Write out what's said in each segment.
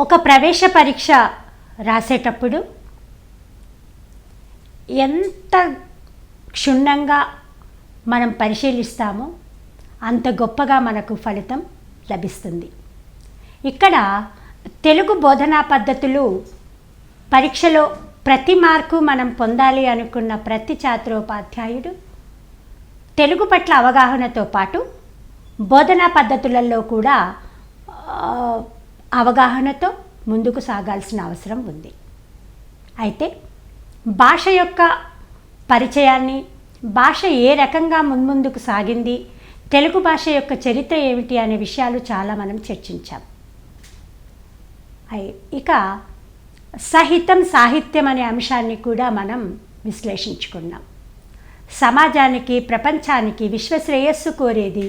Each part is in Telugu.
ఒక ప్రవేశ పరీక్ష రాసేటప్పుడు ఎంత క్షుణ్ణంగా మనం పరిశీలిస్తామో అంత గొప్పగా మనకు ఫలితం లభిస్తుంది. ఇక్కడ తెలుగు బోధనా పద్ధతులు పరీక్షలో ప్రతి మార్కు మనం పొందాలి అనుకున్న ప్రతి ఛాత్రోపాధ్యాయుడు తెలుగు పట్ల అవగాహనతో పాటు బోధనా పద్ధతులలో కూడా అవగాహనతో ముందుకు సాగాల్సిన అవసరం ఉంది. అయితే భాష యొక్క పరిచయాన్ని, భాష ఏ రకంగా మున్ముందుకు సాగింది, తెలుగు భాష యొక్క చరిత్ర ఏమిటి అనే విషయాలు చాలా మనం చర్చించాం. ఇక సాహిత్యం అనే అంశాన్ని కూడా మనం విశ్లేషించుకున్నాం. సమాజానికి, ప్రపంచానికి విశ్వశ్రేయస్సు కోరేది,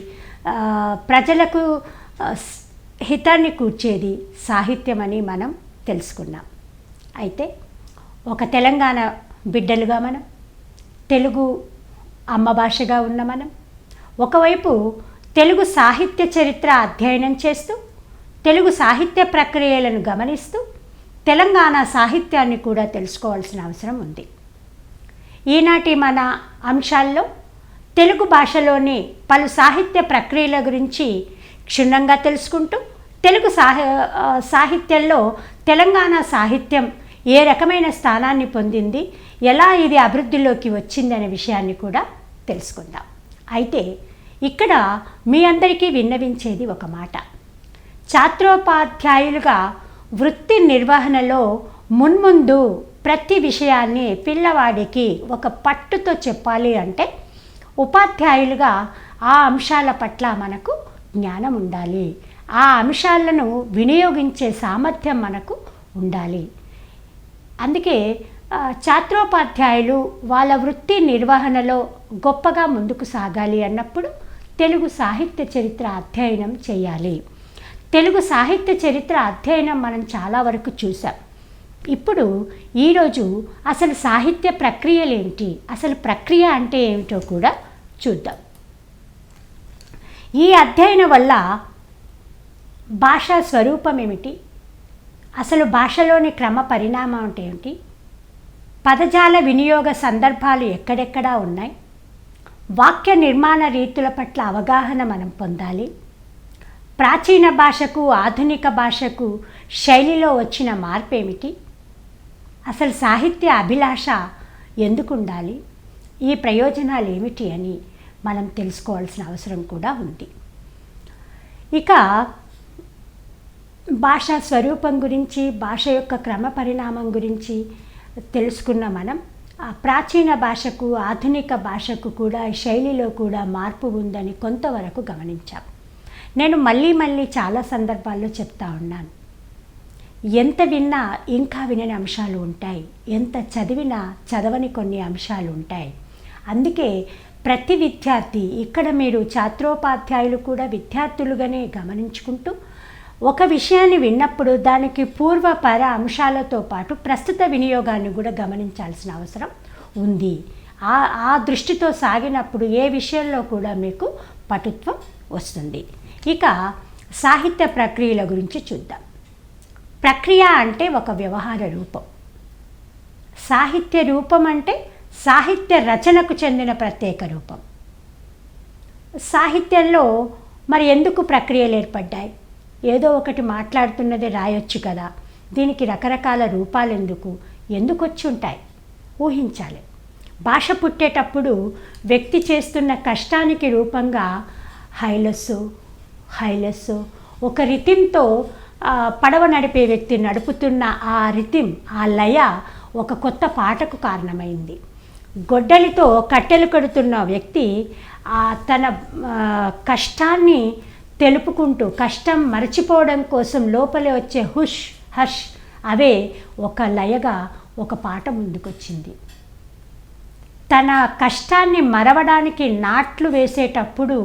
ప్రజలకు హితాన్ని కూర్చేది సాహిత్యం అని మనం తెలుసుకున్నాం. అయితే ఒక తెలంగాణ బిడ్డలుగా మనం, తెలుగు అమ్మ భాషగా ఉన్న మనం ఒకవైపు తెలుగు సాహిత్య చరిత్ర అధ్యయనం చేస్తూ, తెలుగు సాహిత్య ప్రక్రియలను గమనిస్తూ తెలంగాణ సాహిత్యాన్ని కూడా తెలుసుకోవాల్సిన అవసరం ఉంది. ఈనాటి మన అంశాల్లో తెలుగు భాషలోని పలు సాహిత్య ప్రక్రియల గురించి క్షుణ్ణంగా తెలుసుకుంటూ, తెలుగు సాహిత్యంలో తెలంగాణ సాహిత్యం ఏ రకమైన స్థానాన్ని పొందింది, ఎలా ఇది అభివృద్ధిలోకి వచ్చింది అనే విషయాన్ని కూడా తెలుసుకుందాం. అయితే ఇక్కడ మీ అందరికీ విన్నవించేది ఒక మాట. ఛాత్రోపాధ్యాయులుగా వృత్తి నిర్వహణలో మున్ముందు ప్రతి విషయాన్ని పిల్లవాడికి ఒక పట్టుతో చెప్పాలి అంటే ఉపాధ్యాయులుగా ఆ అంశాల పట్ల మనకు జ్ఞానం ఉండాలి, ఆ అంశాలను వినియోగించే సామర్థ్యం మనకు ఉండాలి. అందుకే ఛాత్రోపాధ్యాయులు వాళ్ళ వృత్తి నిర్వహణలో గొప్పగా ముందుకు సాగాలి అన్నప్పుడు తెలుగు సాహిత్య చరిత్ర అధ్యయనం చేయాలి. తెలుగు సాహిత్య చరిత్ర అధ్యయనం మనం చాలా వరకు చూసాం. ఇప్పుడు ఈరోజు అసలు సాహిత్య ప్రక్రియలు ఏమిటి, అసలు ప్రక్రియ అంటే ఏమిటో కూడా చూద్దాం. ఈ అధ్యయనం వల్ల భాషా స్వరూపం ఏమిటి, అసలు భాషలోని క్రమ పరిణామం అంటే ఏమిటి, పదజాల వినియోగ సందర్భాలు ఎక్కడెక్కడా ఉన్నాయి, వాక్య నిర్మాణ రీతుల పట్ల అవగాహన మనం పొందాలి, ప్రాచీన భాషకు ఆధునిక భాషకు శైలిలో వచ్చిన మార్పు ఏమిటి, అసలు సాహిత్య అభిలాష ఎందుకు ఉండాలి, ఈ ప్రయోజనాలు ఏమిటి అని మనం తెలుసుకోవాల్సిన అవసరం కూడా ఉంది. ఇక భాషా స్వరూపం గురించి, భాష యొక్క క్రమ పరిణామం గురించి తెలుసుకున్న మనం ప్రాచీన భాషకు ఆధునిక భాషకు కూడా శైలిలో కూడా మార్పు ఉందని కొంతవరకు గమనించాం. నేను మళ్ళీ చాలా సందర్భాల్లో చెప్తా ఉన్నాను, ఎంత విన్నా ఇంకా వినని అంశాలు ఉంటాయి, ఎంత చదివినా చదవని కొన్ని అంశాలు ఉంటాయి. అందుకే ప్రతి విద్యార్థి, ఇక్కడ మీరు ఛాత్రోపాధ్యాయులు కూడా విద్యార్థులుగానే గమనించుకుంటూ ఒక విషయాన్ని విన్నప్పుడు దానికి పూర్వపర అంశాలతో పాటు ప్రస్తుత వినియోగాన్ని కూడా గమనించాల్సిన అవసరం ఉంది. ఆ దృష్టితో సాగినప్పుడు ఏ విషయంలో కూడా మీకు పటుత్వం వస్తుంది. ఇక సాహిత్య ప్రక్రియల గురించి చూద్దాం. ప్రక్రియ అంటే ఒక వ్యవహార రూపం, సాహిత్య రూపం అంటే సాహిత్య రచనకు చెందిన ప్రత్యేక రూపం. సాహిత్యంలో మరి ఎందుకు ప్రక్రియలు ఏర్పడ్డాయి? ఏదో ఒకటి మాట్లాడుతున్నది రాయొచ్చు కదా, దీనికి రకరకాల రూపాలు ఎందుకు వచ్చి ఉంటాయి? ఊహించాలి. భాష పుట్టేటప్పుడు వ్యక్తి చేస్తున్న కష్టానికి రూపంగా హైలస్సు ఒక రిథింతో పడవ నడిపే వ్యక్తి నడుపుతున్న ఆ రిథిం, ఆ లయ ఒక కొత్త పాటకు కారణమైంది. గొడ్డలితో కట్టెలు కడుతున్న వ్యక్తి తన కష్టాన్ని తెలుపుకుంటూ, కష్టం మరచిపోవడం కోసం లోపలే వచ్చే హుష్ హష్ అవే ఒక లయగా ఒక పాట ముందుకొచ్చింది. తన కష్టాన్ని మరవడానికి నాట్లు వేసేటప్పుడు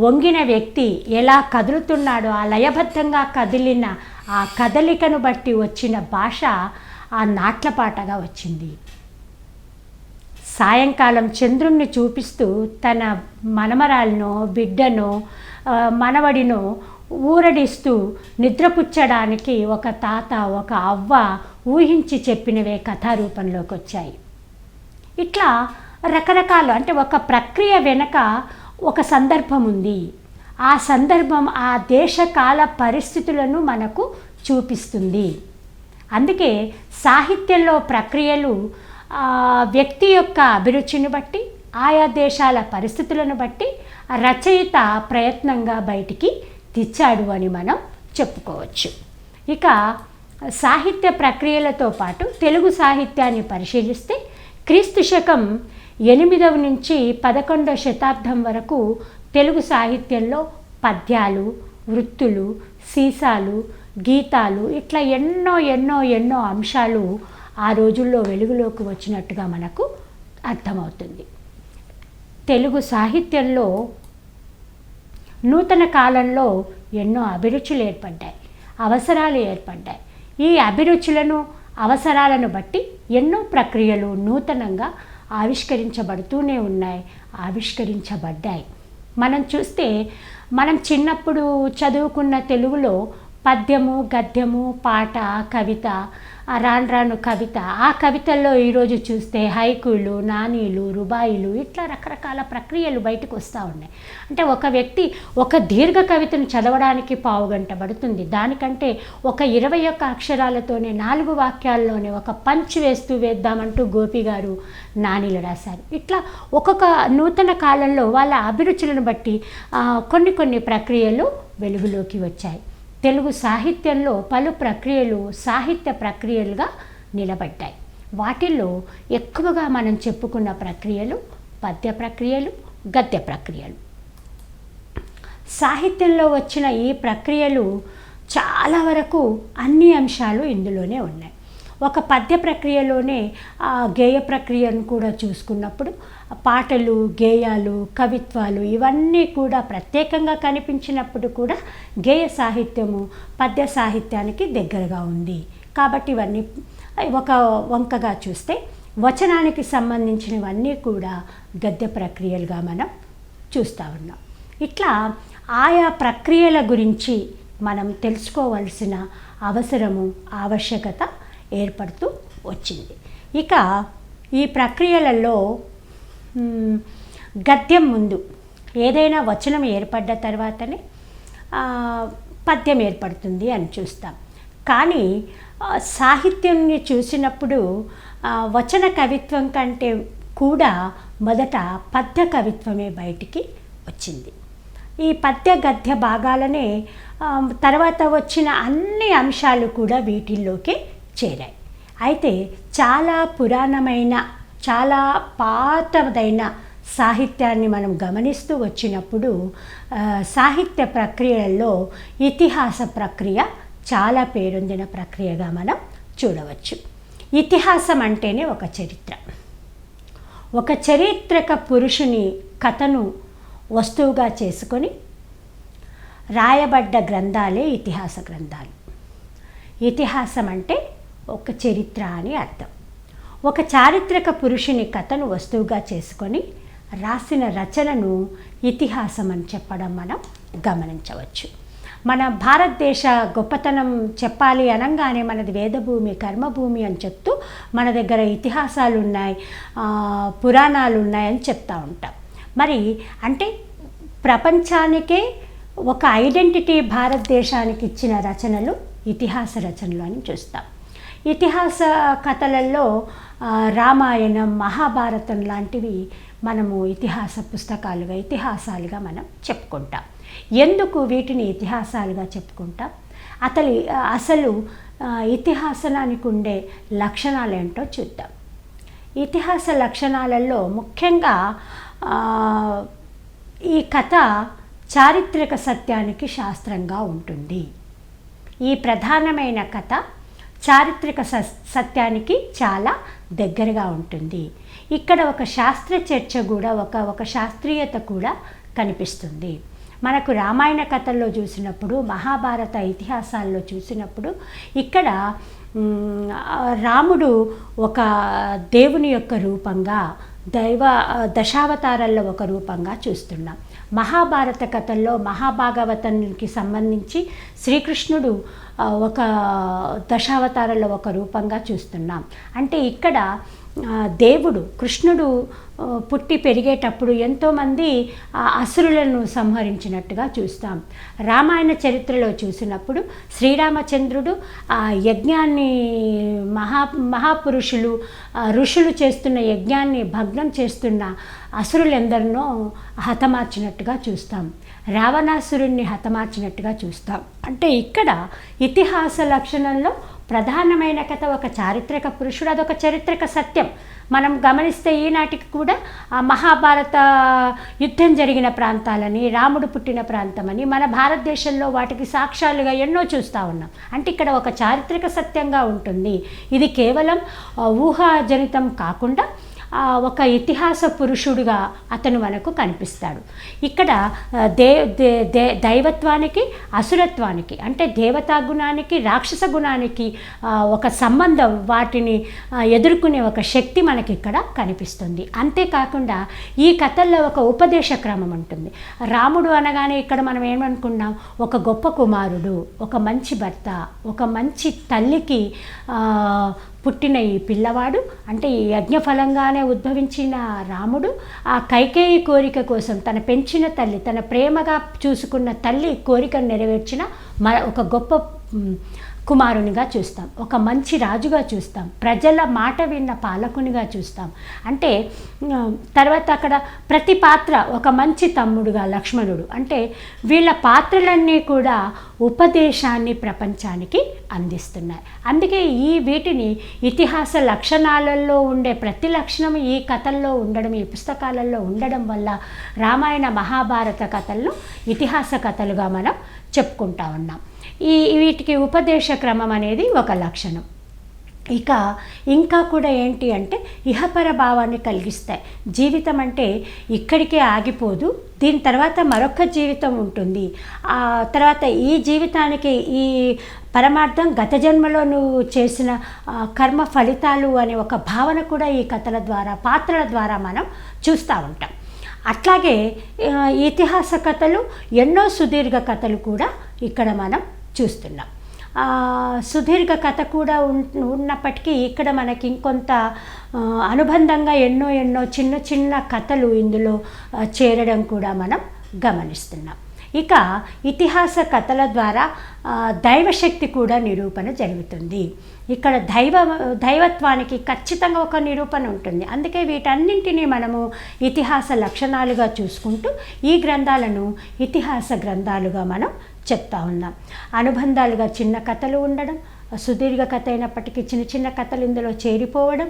వంగిన వ్యక్తి ఎలా కదులుతున్నాడో ఆ లయబద్ధంగా కదిలిన ఆ కదలికను బట్టి వచ్చిన భాష ఆ నాట్ల పాటగా వచ్చింది. సాయంకాలం చంద్రుణ్ణి చూపిస్తూ తన మనమరాలను, బిడ్డను, మనవడినో ఊరడిస్తూ నిద్రపుచ్చడానికి ఒక తాత ఒక అవ్వ ఊహించి చెప్పినవే కథారూపంలోకి వచ్చాయి. ఇట్లా రకరకాలు, అంటే ఒక ప్రక్రియ వెనక ఒక సందర్భం ఉంది. ఆ సందర్భం ఆ దేశకాల పరిస్థితులను మనకు చూపిస్తుంది. అందుకే సాహిత్యంలో ప్రక్రియలు వ్యక్తి యొక్క అభిరుచిని బట్టి, ఆయా దేశాల పరిస్థితులను బట్టి రచయిత ప్రయత్నంగా బయటికి తెచ్చాడు అని మనం చెప్పుకోవచ్చు. ఇక సాహిత్య ప్రక్రియలతో పాటు తెలుగు సాహిత్యాన్ని పరిశీలిస్తే క్రీస్తు శకం 8వ నుంచి 11వ శతాబ్దం వరకు తెలుగు సాహిత్యంలో పద్యాలు, వృత్తులు, సీసాలు, గీతాలు ఇట్లా ఎన్నో ఎన్నో ఎన్నో అంశాలు ఆ రోజుల్లో వెలుగులోకి వచ్చినట్టుగా మనకు అర్థమవుతుంది. తెలుగు సాహిత్యంలో నూతన కాలంలో ఎన్నో అభిరుచులు ఏర్పడ్డాయి, అవసరాలు ఏర్పడ్డాయి. ఈ అభిరుచులను, అవసరాలను బట్టి ఎన్నో ప్రక్రియలు నూతనంగా ఆవిష్కరించబడుతూనే ఉన్నాయి, ఆవిష్కరించబడ్డాయి. మనం చూస్తే మనం చిన్నప్పుడు చదువుకున్న తెలుగులో పద్యము, గద్యము, పాట, కవిత, రాను రాను కవిత, ఆ కవితల్లో ఈరోజు చూస్తే హైకులు, నానీలు, రుబాయిలు ఇట్లా రకరకాల ప్రక్రియలు బయటకు వస్తూ ఉన్నాయి. అంటే ఒక వ్యక్తి ఒక దీర్ఘ కవితను చదవడానికి పావుగంట పడుతుంది. దానికంటే ఒక 21 అక్షరాలతోనే 4 వాక్యాల్లోనే ఒక పంచ్ వేస్తూ వేద్దామంటూ గోపి గారు నానీలు రాశారు. ఇట్లా ఒక్కొక్క నూతన కాలంలో వాళ్ళ అభిరుచులను బట్టి కొన్ని ప్రక్రియలు వెలుగులోకి వచ్చాయి. తెలుగు సాహిత్యంలో పలు ప్రక్రియలు సాహిత్య ప్రక్రియలుగా నిలబడ్డాయి. వాటిల్లో ఎక్కువగా మనం చెప్పుకున్న ప్రక్రియలు పద్య ప్రక్రియలు, గద్య ప్రక్రియలు. సాహిత్యంలో వచ్చిన ఈ ప్రక్రియలు చాలా వరకు అన్ని అంశాలు ఇందులోనే ఉన్నాయి. ఒక పద్య ప్రక్రియలోనే గేయ ప్రక్రియను కూడా చూసుకున్నప్పుడు పాటలు, గేయాలు, కవిత్వాలు ఇవన్నీ కూడా ప్రత్యేకంగా కనిపించినప్పుడు కూడా గేయ సాహిత్యము పద్య సాహిత్యానికి దగ్గరగా ఉంది. కాబట్టి ఇవన్నీ ఒక వంకగా చూస్తే వచనానికి సంబంధించినవన్నీ కూడా గద్య ప్రక్రియలుగా మనం చూస్తూ ఉన్నాం. ఇట్లా ఆయా ప్రక్రియల గురించి మనం తెలుసుకోవాల్సిన అవసరము, ఆవశ్యకత ఏర్పడుతూ వచ్చింది. ఇక ఈ ప్రక్రియలలో గద్యం ముందు ఏదైనా వచనం ఏర్పడ్డ తర్వాతనే పద్యం ఏర్పడుతుంది అని చూస్తాం. కానీ సాహిత్యాన్ని చూసినప్పుడు వచన కవిత్వం కంటే కూడా మొదట పద్య కవిత్వమే బయటికి వచ్చింది. ఈ పద్య గద్య భాగాలనే తర్వాత వచ్చిన అన్ని అంశాలు కూడా వీటిల్లోకి చేరాయి. అయితే చాలా పురాణమైన, చాలా పాతదైన సాహిత్యాన్ని మనం గమనిస్తూ వచ్చినప్పుడు సాహిత్య ప్రక్రియల్లో ఇతిహాస ప్రక్రియ చాలా పేరొందిన ప్రక్రియగా మనం చూడవచ్చు. ఇతిహాసం అంటేనే ఒక చరిత్ర. ఒక చరిత్రక పురుషుని కథను వస్తువుగా చేసుకొని రాయబడ్డ గ్రంథాలే ఇతిహాస గ్రంథాలు. ఇతిహాసం అంటే ఒక చరిత్ర అని అర్థం. ఒక చారిత్రక పురుషుని కథను వస్తువుగా చేసుకొని రాసిన రచనను ఇతిహాసం అని చెప్పడం మనం గమనించవచ్చు. మన భారతదేశ గొప్పతనం చెప్పాలి అనగానే మనది వేదభూమి, కర్మభూమి అని చెప్తూ మన దగ్గర ఇతిహాసాలు ఉన్నాయి, పురాణాలు ఉన్నాయని చెప్తూ ఉంటాం. మరి అంటే ప్రపంచానికే ఒక ఐడెంటిటీ భారతదేశానికి ఇచ్చిన రచనలు ఇతిహాస రచనలు అని చూస్తాం. ఇతిహాస కథలలో రామాయణం, మహాభారతం లాంటివి మనము ఇతిహాస పుస్తకాలుగా, ఇతిహాసాలుగా మనం చెప్పుకుంటాం. ఎందుకు వీటిని ఇతిహాసాలుగా చెప్పుకుంటాం? అసలు ఇతిహాసానికి ఉండే లక్షణాలు ఏంటో చూద్దాం. ఇతిహాస లక్షణాలలో ముఖ్యంగా ఈ కథ చారిత్రక సత్యానికి శాస్త్రంగా ఉంటుంది. ఈ ప్రధానమైన కథ చారిత్రక సత్యానికి చాలా దగ్గరగా ఉంటుంది. ఇక్కడ ఒక శాస్త్ర చర్చ కూడా, ఒక శాస్త్రీయత కూడా కనిపిస్తుంది. మనకు రామాయణ కథల్లో చూసినప్పుడు, మహాభారత ఇతిహాసాల్లో చూసినప్పుడు ఇక్కడ రాముడు ఒక దేవుని యొక్క రూపంగా, దశావతారాల్లో ఒక రూపంగా చూస్తున్నాం. మహాభారత కథల్లో మహాభాగవతానికి సంబంధించి శ్రీకృష్ణుడు ఒక దశావతారంలో ఒక రూపంగా చూస్తున్నాం. అంటే ఇక్కడ దేవుడు కృష్ణుడు పుట్టి పెరిగేటప్పుడు ఎంతోమంది అసురులను సంహరించినట్టుగా చూస్తాం. రామాయణ చరిత్రలో చూసినప్పుడు శ్రీరామచంద్రుడు ఆ యజ్ఞాన్ని మహాపురుషులు ఋషులు చేస్తున్న యజ్ఞాన్ని భగ్నం చేస్తున్న అసురులెందరినో హతమార్చినట్టుగా చూస్తాం. రావణాసురుణ్ణి హతమార్చినట్టుగా చూస్తాం. అంటే ఇక్కడ ఇతిహాస లక్షణంలో ప్రధానమైన కథ ఒక చారిత్రక పురుషుడు, అదొక చారిత్రక సత్యం. మనం గమనిస్తే ఈనాటికి కూడా ఆ మహాభారత యుద్ధం జరిగిన ప్రాంతాలని, రాముడు పుట్టిన ప్రాంతమని మన భారతదేశంలో వాటికి సాక్ష్యాలుగా ఎన్నో చూస్తూ ఉన్నాం. అంటే ఇక్కడ ఒక చారిత్రక సత్యంగా ఉంటుంది. ఇది కేవలం ఊహాజనితం కాకుండా ఒక ఇతిహాస పురుషుడుగా అతను మనకు కనిపిస్తాడు. ఇక్కడ దైవత్వానికి అసురత్వానికి, అంటే దేవతా గుణానికి రాక్షస గుణానికి ఒక సంబంధం, వాటిని ఎదుర్కొనే ఒక శక్తి మనకి ఇక్కడ కనిపిస్తుంది. అంతేకాకుండా ఈ కథల్లో ఒక ఉపదేశ క్రమం ఉంటుంది. రాముడు అనగానే ఇక్కడ మనం ఏమనుకున్నాం, ఒక గొప్ప కుమారుడు, ఒక మంచి భర్త, ఒక మంచి తల్లికి పుట్టిన ఈ పిల్లవాడు, అంటే ఈ యజ్ఞఫలంగానే ఉద్భవించిన రాముడు ఆ కైకేయి కోరిక కోసం తన పెంచిన తల్లి, తన ప్రేమగా చూసుకున్న తల్లి కోరికను నెరవేర్చిన ఒక గొప్ప కుమారునిగా చూస్తాం, ఒక మంచి రాజుగా చూస్తాం, ప్రజల మాట విన్న పాలకునిగా చూస్తాం. అంటే తర్వాత అక్కడ ప్రతి పాత్ర ఒక మంచి తమ్ముడుగా లక్ష్మణుడు, అంటే వీళ్ళ పాత్రలన్నీ కూడా ఉపదేశాన్ని ప్రపంచానికి అందిస్తున్నాయి. అందుకే వీటిని ఇతిహాస లక్షణాలలో ఉండే ప్రతి లక్షణం ఈ కథల్లో ఉండడం, ఈ పుస్తకాలలో ఉండడం వల్ల రామాయణ మహాభారత కథలను ఇతిహాస కథలుగా మనం చెప్పుకుంటా ఉన్నాం. వీటికి ఉపదేశ క్రమం అనేది ఒక లక్షణం. ఇంకా కూడా ఏంటి అంటే ఇహపర భావాన్ని కలిగిస్తాయి. జీవితం అంటే ఇక్కడికే ఆగిపోదు, దీని తర్వాత మరొక జీవితం ఉంటుంది. తర్వాత ఈ జీవితానికి ఈ పరమార్థం గత జన్మలో నువ్వు చేసిన కర్మ ఫలితాలు అనే ఒక భావన కూడా ఈ కథల ద్వారా, పాత్రల ద్వారా మనం చూస్తూ ఉంటాం. అట్లాగే ఇతిహాస కథలు, ఎన్నో సుదీర్ఘ కథలు కూడా ఇక్కడ మనం చూస్తున్నాం. సుదీర్ఘ కథ కూడా ఉన్నప్పటికీ ఇక్కడ మనకి ఇంకొంత అనుబంధంగా ఎన్నో చిన్న చిన్న కథలు ఇందులో చేరడం కూడా మనం గమనిస్తున్నాం. ఇతిహాస కథల ద్వారా దైవశక్తి కూడా నిరూపణ జరుగుతుంది. ఇక్కడ దైవత్వానికి ఖచ్చితంగా ఒక నిరూపణ ఉంటుంది. అందుకే వీటన్నింటినీ మనము ఇతిహాస లక్షణాలుగా చూసుకుంటూ ఈ గ్రంథాలను ఇతిహాస గ్రంథాలుగా మనం చెప్తా ఉన్నాం. అనుబంధాలుగా చిన్న కథలు ఉండడం, సుదీర్ఘ కథ అయినప్పటికీ చిన్న చిన్న కథలు ఇందులో చేరిపోవడం,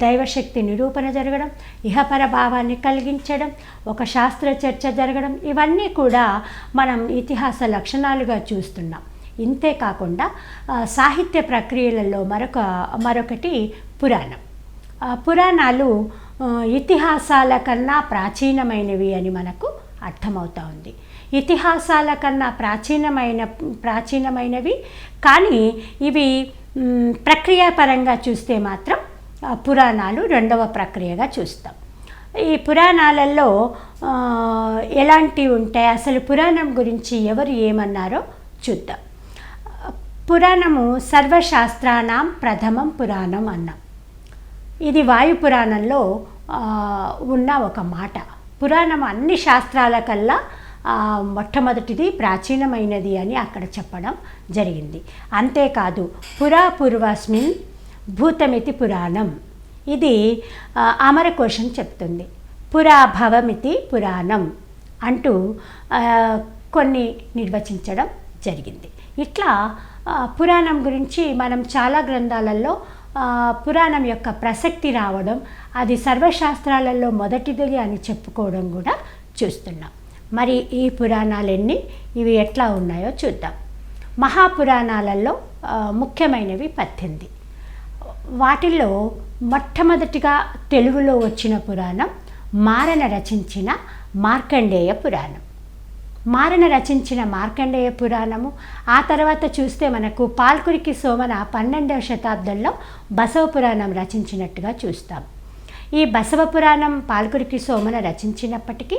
దైవశక్తి నిరూపణ జరగడం, ఇహపర భావాన్ని కలిగించడం, ఒక శాస్త్ర చర్చ జరగడం, ఇవన్నీ కూడా మనం ఇతిహాస లక్షణాలుగా చూస్తున్నాం. ఇంతే కాకుండా సాహిత్య ప్రక్రియలలో మరొకటి పురాణం. పురాణాలు ఇతిహాసాల కన్నా ప్రాచీనమైనవి అని మనకు అర్థమవుతా ఉంది. ఇతిహాసాల కన్నా ప్రాచీనమైనవి, కానీ ఇవి ప్రక్రియాపరంగా చూస్తే మాత్రం పురాణాలు రెండవ ప్రక్రియగా చూస్తాం. ఈ పురాణాలలో ఎలాంటివి ఉంటాయి, అసలు పురాణం గురించి ఎవరు ఏమన్నారో చూద్దాం. పురాణము సర్వశాస్త్రానాం ప్రథమం పురాణం అన్నాం. ఇది వాయు పురాణంలో ఉన్న ఒక మాట. పురాణం అన్ని శాస్త్రాల కల్లా మొట్టమొదటిది, ప్రాచీనమైనది అని అక్కడ చెప్పడం జరిగింది. అంతేకాదు పూర్వస్మిన్ భూతమితి పురాణం, ఇది అమరకోశం చెప్తుంది. పురాభవమితి పురాణం అంటూ కొన్ని నిర్వచించడం జరిగింది. ఇట్లా పురాణం గురించి మనం చాలా గ్రంథాలలో పురాణం యొక్క ప్రసక్తి రావడం, అది సర్వశాస్త్రాలలో మొదటిది అని చెప్పుకోవడం కూడా చూస్తున్నాం. మరి ఈ పురాణాలన్నీ ఇవి ఎట్లా ఉన్నాయో చూద్దాం. మహాపురాణాలలో ముఖ్యమైనవి 18. వాటిల్లో మొట్టమొదటిగా తెలుగులో వచ్చిన పురాణం మారణ రచించిన మార్కండేయ పురాణం. మారణ రచించిన మార్కండేయ పురాణము, ఆ తర్వాత చూస్తే మనకు పాల్కురికి సోమన 12వ శతాబ్దంలో బసవ పురాణం రచించినట్టుగా చూస్తాం. ఈ బసవ పురాణం పాల్కురికి సోమన రచించినప్పటికీ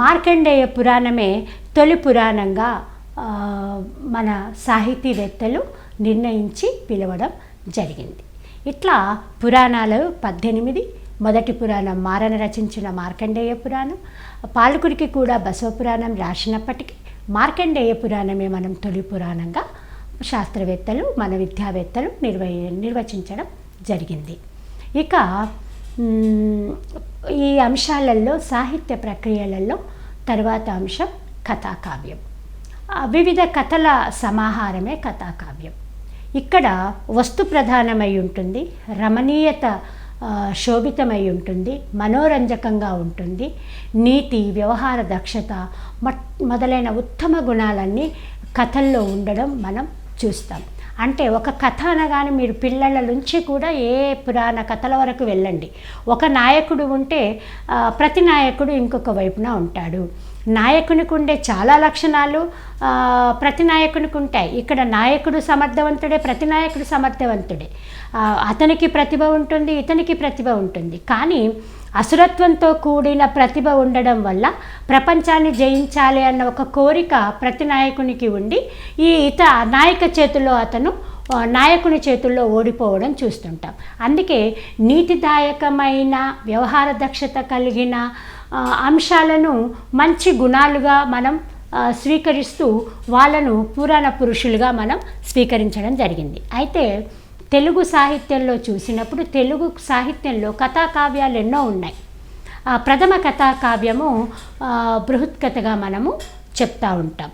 మార్కండేయ పురాణమే తొలి పురాణంగా మన సాహితీవేత్తలు నిర్ణయించి పిలవడం జరిగింది. ఇట్లా పురాణాలు 18. మొదటి పురాణం మారన రచించిన మార్కండేయ పురాణం, పాల్కురికి కూడా బసవ పురాణం రాసినప్పటికీ మార్కండేయ పురాణమే మనం తొలి పురాణంగా శాస్త్రవేత్తలు, మన విద్యావేత్తలు నిర్వచించడం జరిగింది. ఇక ఈ అంశాలలో సాహిత్య ప్రక్రియలలో తర్వాత అంశం కథాకావ్యం. వివిధ కథల సమాహారమే కథాకావ్యం. ఇక్కడ వస్తు ప్రధానమై ఉంటుంది, రమణీయత శోభితమై ఉంటుంది, మనోరంజకంగా ఉంటుంది, నీతి, వ్యవహార దక్షత మొదలైన ఉత్తమ గుణాలన్నీ కథల్లో ఉండడం మనం చూస్తాం. అంటే ఒక కథ అనగానే మీరు పిల్లల నుంచి కూడా ఏ పురాణ కథల వరకు వెళ్ళండి, ఒక నాయకుడు ఉంటే ప్రతి నాయకుడు ఇంకొక వైపున ఉంటాడు. నాయకునికి ఉండే చాలా లక్షణాలు ప్రతి నాయకునికి ఉంటాయి. ఇక్కడ నాయకుడు సమర్థవంతుడే, ప్రతి నాయకుడు సమర్థవంతుడే. అతనికి ప్రతిభ ఉంటుంది, ఇతనికి ప్రతిభ ఉంటుంది. కానీ అసురత్వంతో కూడిన ప్రతిభ ఉండడం వల్ల ప్రపంచాన్ని జయించాలి అన్న ఒక కోరిక ప్రతి నాయకునికి ఉండి నాయక చేతుల్లో అతను నాయకుని చేతుల్లో ఓడిపోవడం చూస్తుంటాం. అందుకే నీతిదాయకమైన వ్యవహార దక్షత కలిగిన అంశాలను మంచి గుణాలుగా మనం స్వీకరిస్తూ వాళ్ళను పురాణ పురుషులుగా మనం స్వీకరించడం జరిగింది. అయితే తెలుగు సాహిత్యంలో చూసినప్పుడు తెలుగు సాహిత్యంలో కథాకావ్యాలు ఎన్నో ఉన్నాయి. ప్రథమ కథాకావ్యము బృహత్కథగా మనము చెప్తూ ఉంటాం.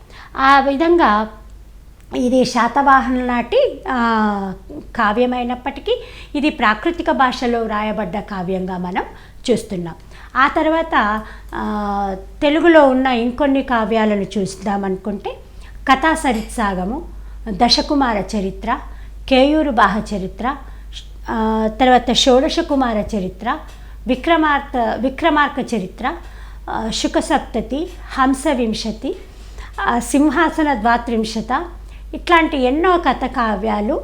ఆ విధంగా ఇది శాతవాహనుల నాటి కావ్యమైనప్పటికీ ఇది ప్రాకృతిక భాషలో రాయబడ్డ కావ్యంగా మనం చూస్తున్నాం. ఆ తర్వాత తెలుగులో ఉన్న ఇంకొన్ని కావ్యాలను చూద్దామనుకుంటే కథా సరిత్సాగము, దశకుమార చరిత్ర, కేయూరు బాహ చరిత్ర, తర్వాత షోడశ కుమార చరిత్ర, విక్రమార్క చరిత్ర, శుకసప్తతి, హంసవింశతి, సింహాసన ద్వాత్రింశత, ఇట్లాంటి ఎన్నో కథ కావ్యాలు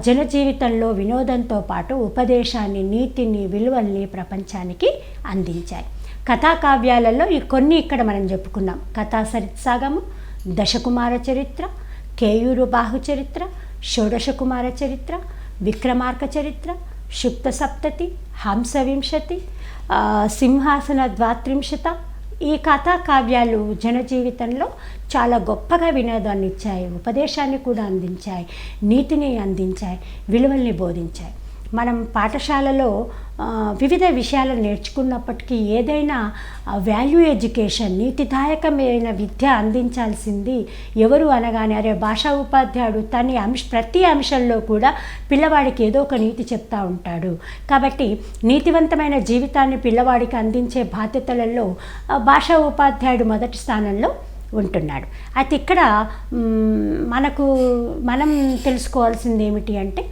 జనజీవితంలో వినోదంతో పాటు ఉపదేశాన్ని, నీతిని, విలువల్ని ప్రపంచానికి అందించాయి. కథాకావ్యాలలో కొన్ని ఇక్కడ మనం చెప్పుకున్నాం. కథా సరిత్సాగము, దశకుమార చరిత్ర, కేయూరు బాహు చరిత్ర, షోడశ కుమార చరిత్ర, విక్రమార్క చరిత్ర, శుక్త సప్తతి, హంసవింశతి, సింహాసన ద్వాత్రింశత. ఈ కథా కావ్యాలు జనజీవితంలో చాలా గొప్పగా వినోదాన్ని ఇచ్చాయి, ఉపదేశాన్ని కూడా అందించాయి, నీతిని అందించాయి, విలువల్ని బోధించాయి. మనం పాఠశాలలో వివిధ విషయాలను నేర్చుకున్నప్పటికీ ఏదైనా వాల్యూ ఎడ్యుకేషన్, నీతిదాయకమైన విద్య అందించాల్సింది ఎవరు అనగానే అరే భాషా ఉపాధ్యాయుడు ప్రతి అంశంలో కూడా పిల్లవాడికి ఏదో ఒక నీతి చెప్తూ ఉంటాడు. కాబట్టి నీతివంతమైన జీవితాన్ని పిల్లవాడికి అందించే బాధ్యతలలో భాషా ఉపాధ్యాయుడు మొదటి స్థానంలో ఉంటున్నాడు. అయితే ఇక్కడ మనం తెలుసుకోవాల్సింది ఏమిటి అంటే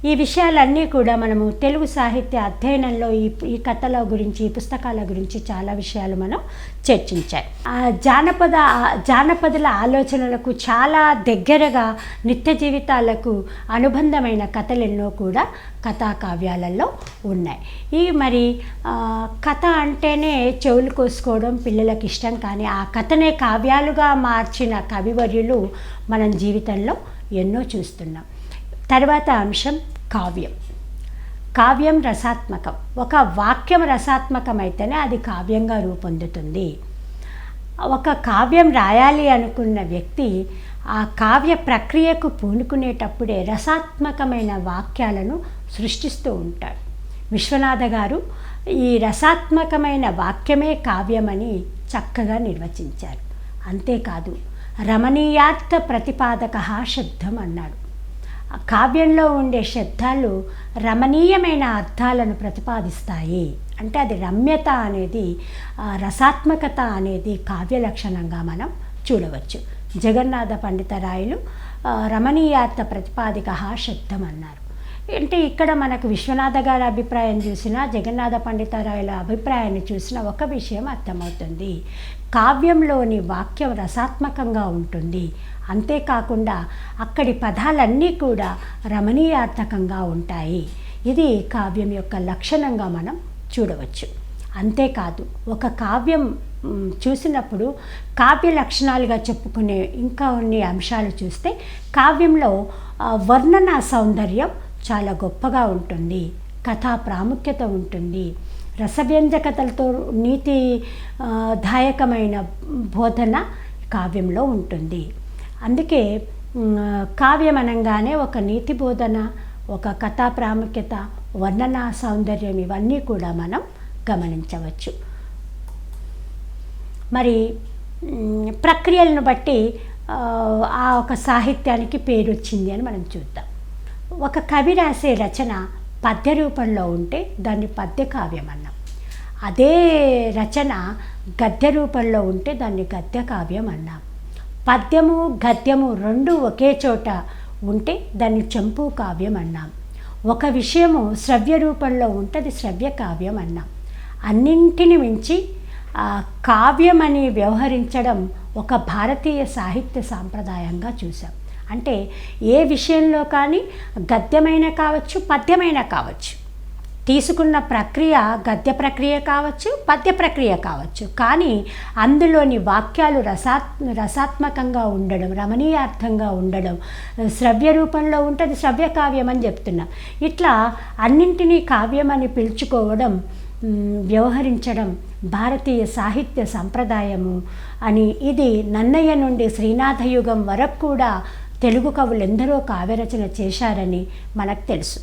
ఈ విషయాలన్నీ కూడా మనము తెలుగు సాహిత్య అధ్యయనంలో ఈ కథల గురించి, ఈ పుస్తకాల గురించి చాలా విషయాలు మనం చర్చించాయి. జానపదుల ఆలోచనలకు చాలా దగ్గరగా నిత్య జీవితాలకు అనుబంధమైన కథలు ఎన్నో కూడా కథాకావ్యాలలో ఉన్నాయి. మరి కథ అంటేనే చెవులు కోసుకోవడం పిల్లలకు ఇష్టం, కానీ ఆ కథనే కావ్యాలుగా మార్చిన కవివర్యులు మనం జీవితంలో ఎన్నో చూస్తున్నాం. తర్వాత అంశం కావ్యం. కావ్యం రసాత్మకం. ఒక వాక్యం రసాత్మకమైతేనే అది కావ్యంగా రూపొందుతుంది. ఒక కావ్యం రాయాలి అనుకున్న వ్యక్తి ఆ కావ్య ప్రక్రియకు పూనుకునేటప్పుడే రసాత్మకమైన వాక్యాలను సృష్టిస్తూ ఉంటాడు. విశ్వనాథ గారు ఈ రసాత్మకమైన వాక్యమే కావ్యమని చక్కగా నిర్వచించారు. అంతేకాదు రమణీయార్థ ప్రతిపాదక శబ్దం అన్నాడు. కావ్యంలో ఉండే శబ్దాలు రమణీయమైన అర్థాలను ప్రతిపాదిస్తాయి. అంటే అది రమ్యత అనేది, రసాత్మకత అనేది కావ్య లక్షణంగా మనం చూడవచ్చు. జగన్నాథ పండితరాయలు రమణీయార్థ ప్రతిపాదిక శబ్దం అన్నారు. అంటే ఇక్కడ మనకు విశ్వనాథ గారి అభిప్రాయం చూసినా, జగన్నాథ పండితరాయల అభిప్రాయాన్ని చూసినా ఒక విషయం అర్థమవుతుంది. కావ్యంలోని వాక్యం రసాత్మకంగా ఉంటుంది. అంతేకాకుండా అక్కడి పదాలన్నీ కూడా రమణీయార్థకంగా ఉంటాయి. ఇది కావ్యం యొక్క లక్షణంగా మనం చూడవచ్చు. అంతేకాదు ఒక కావ్యం చూసినప్పుడు కావ్య లక్షణాలుగా చెప్పుకునే ఇంకా కొన్ని అంశాలు చూస్తే కావ్యంలో వర్ణన సౌందర్యం చాలా గొప్పగా ఉంటుంది, కథా ప్రాముఖ్యత ఉంటుంది, రసవ్యంజకతలతో నీతి దాయకమైన బోధన కావ్యంలో ఉంటుంది. అందుకే కావ్యం అనగానే ఒక నీతి బోధన, ఒక కథా ప్రాముఖ్యత, వర్ణనా సౌందర్యం ఇవన్నీ కూడా మనం గమనించవచ్చు. మరి ప్రక్రియలను బట్టి ఆ ఒక సాహిత్యానికి పేరు వచ్చింది అని మనం చూద్దాం. ఒక కవి రాసే రచన పద్య రూపంలో ఉంటే దాన్ని పద్య కావ్యం అన్నాం. అదే రచన గద్య రూపంలో ఉంటే దాన్ని గద్య కావ్యం అన్నాం. పద్యము గద్యము రెండు ఒకే చోట ఉంటే దాన్ని చంపు కావ్యం అన్నాం. ఒక విషయము శ్రవ్య రూపంలో ఉంటే అది శ్రవ్య కావ్యం అన్నాం. అన్నింటిని మించి కావ్యం అని వ్యవహరించడం ఒక భారతీయ సాహిత్య సాంప్రదాయంగా చూసాం. అంటే ఏ విషయంలో కానీ గద్యమైన కావచ్చు, పద్యమైన కావచ్చు, తీసుకున్న ప్రక్రియ గద్య ప్రక్రియ కావచ్చు, పద్య ప్రక్రియ కావచ్చు, కానీ అందులోని వాక్యాలు రసాత్మకంగా ఉండడం, రమణీయార్థంగా ఉండడం, శ్రవ్య రూపంలో ఉంటే అది శ్రవ్య కావ్యం అని చెప్తున్నాం. ఇట్లా అన్నింటినీ కావ్యం అని పిలుచుకోవడం, వ్యవహరించడం భారతీయ సాహిత్య సంప్రదాయము అని. ఇది నన్నయ్య నుండి శ్రీనాథ యుగం వరకు కూడా తెలుగు కవులు ఎందరో కావ్యరచన చేశారని మనకు తెలుసు.